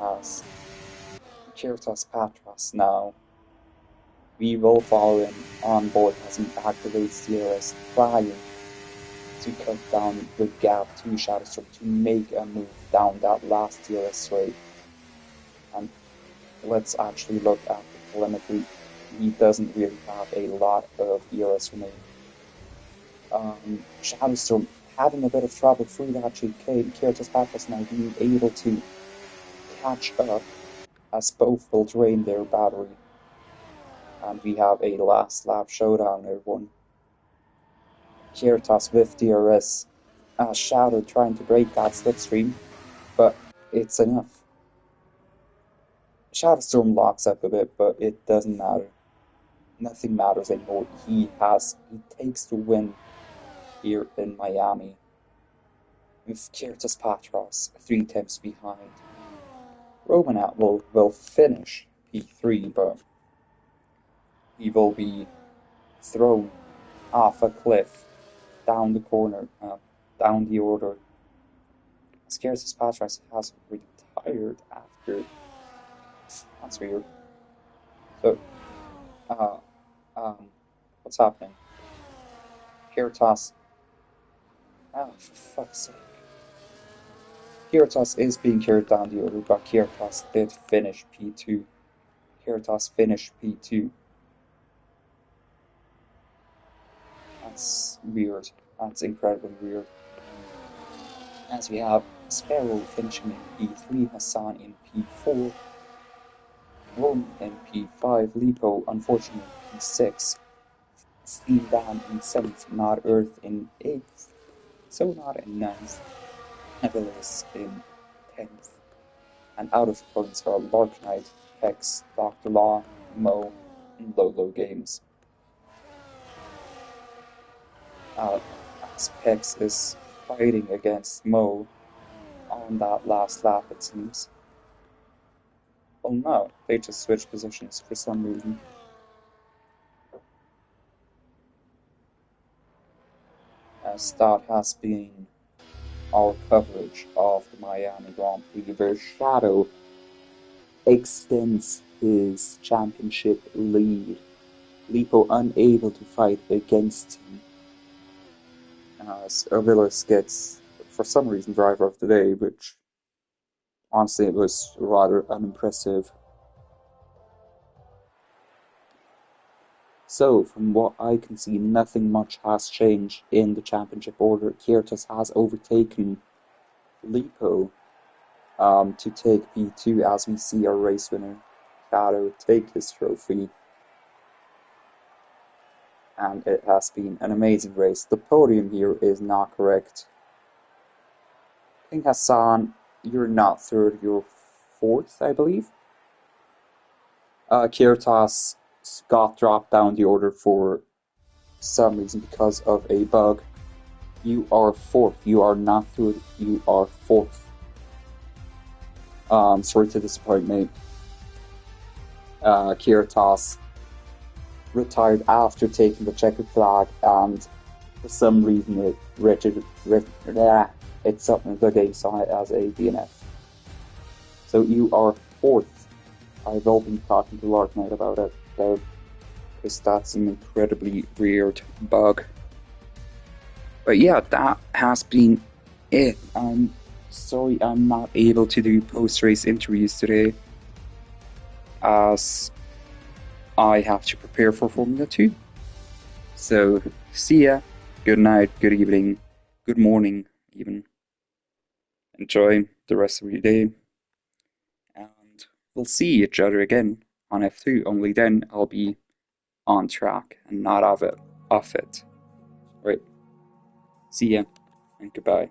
as Kiertos Patras now. We will follow him on board as he activates DRS, trying to cut down the gap to Shadowstorm to make a move down that last DRS straight. And let's actually look at the telemetry. He doesn't really have a lot of DRS remaining. Shadowstorm having a bit of trouble through that chicane. Kiertos Patras now being able to catch up as both will drain their battery. And we have a last lap showdown, everyone. Kiertos with DRS. Shadow trying to break that slipstream, but it's enough. Shadowstorm locks up a bit, but it doesn't matter. Nothing matters anymore. He takes the win here in Miami. With Kiertos Patros 3 times behind. Romanat will finish P3, but he will be thrown off a cliff down the corner, down the order. Kiertos Patros has retired after. That's weird. So, uh, um, what's happening? Kiertos. Oh, for fuck's sake. Kiertos is being carried down the order, but Kiertos did finish P2. Kiertos finished P2. That's weird. That's incredibly weird. As we have Sparrow finishing in P3, Hassan in P4, Ron in P5, Lipo unfortunately in P6, Steam Dan in 7th, Not Earth in 8th, Sonar in 9th, Nevertheless in 10th, and out of points are Lark Knight, Hex, Dr. Law, Mo, and Lolo Games. As Hex is fighting against Mo on that last lap, it seems. Well, no, they just switched positions for some reason. As that has been our coverage of the Miami Grand Prix, where Shadow extends his championship lead. Lipo unable to fight against him. As Avilas gets, for some reason, driver of the day, which honestly it was rather unimpressive. So, from what I can see, nothing much has changed in the championship order. Kiertos has overtaken Lipo to take P2 as we see our race winner, Shadow, take his trophy. And it has been an amazing race. The podium here is not correct. I think Hassan, you're not third, you're fourth, I believe. Kiertos got dropped down the order for some reason because of a bug. You are fourth. You are not third. You are fourth. Sorry to disappoint, mate. Kiertos retired after taking the checkered flag, and for some reason it's up in the game side as a DNF. So you are fourth. I've all been talking to Lark Knight about it, because that's an incredibly weird bug. But yeah, that has been it. I'm sorry I'm not able to do post-race interviews today, as I have to prepare for Formula 2. So, see ya. Good night, good evening, good morning, even. Enjoy the rest of your day. And we'll see each other again on F2, only then I'll be on track and not off it. Right. See ya, and goodbye.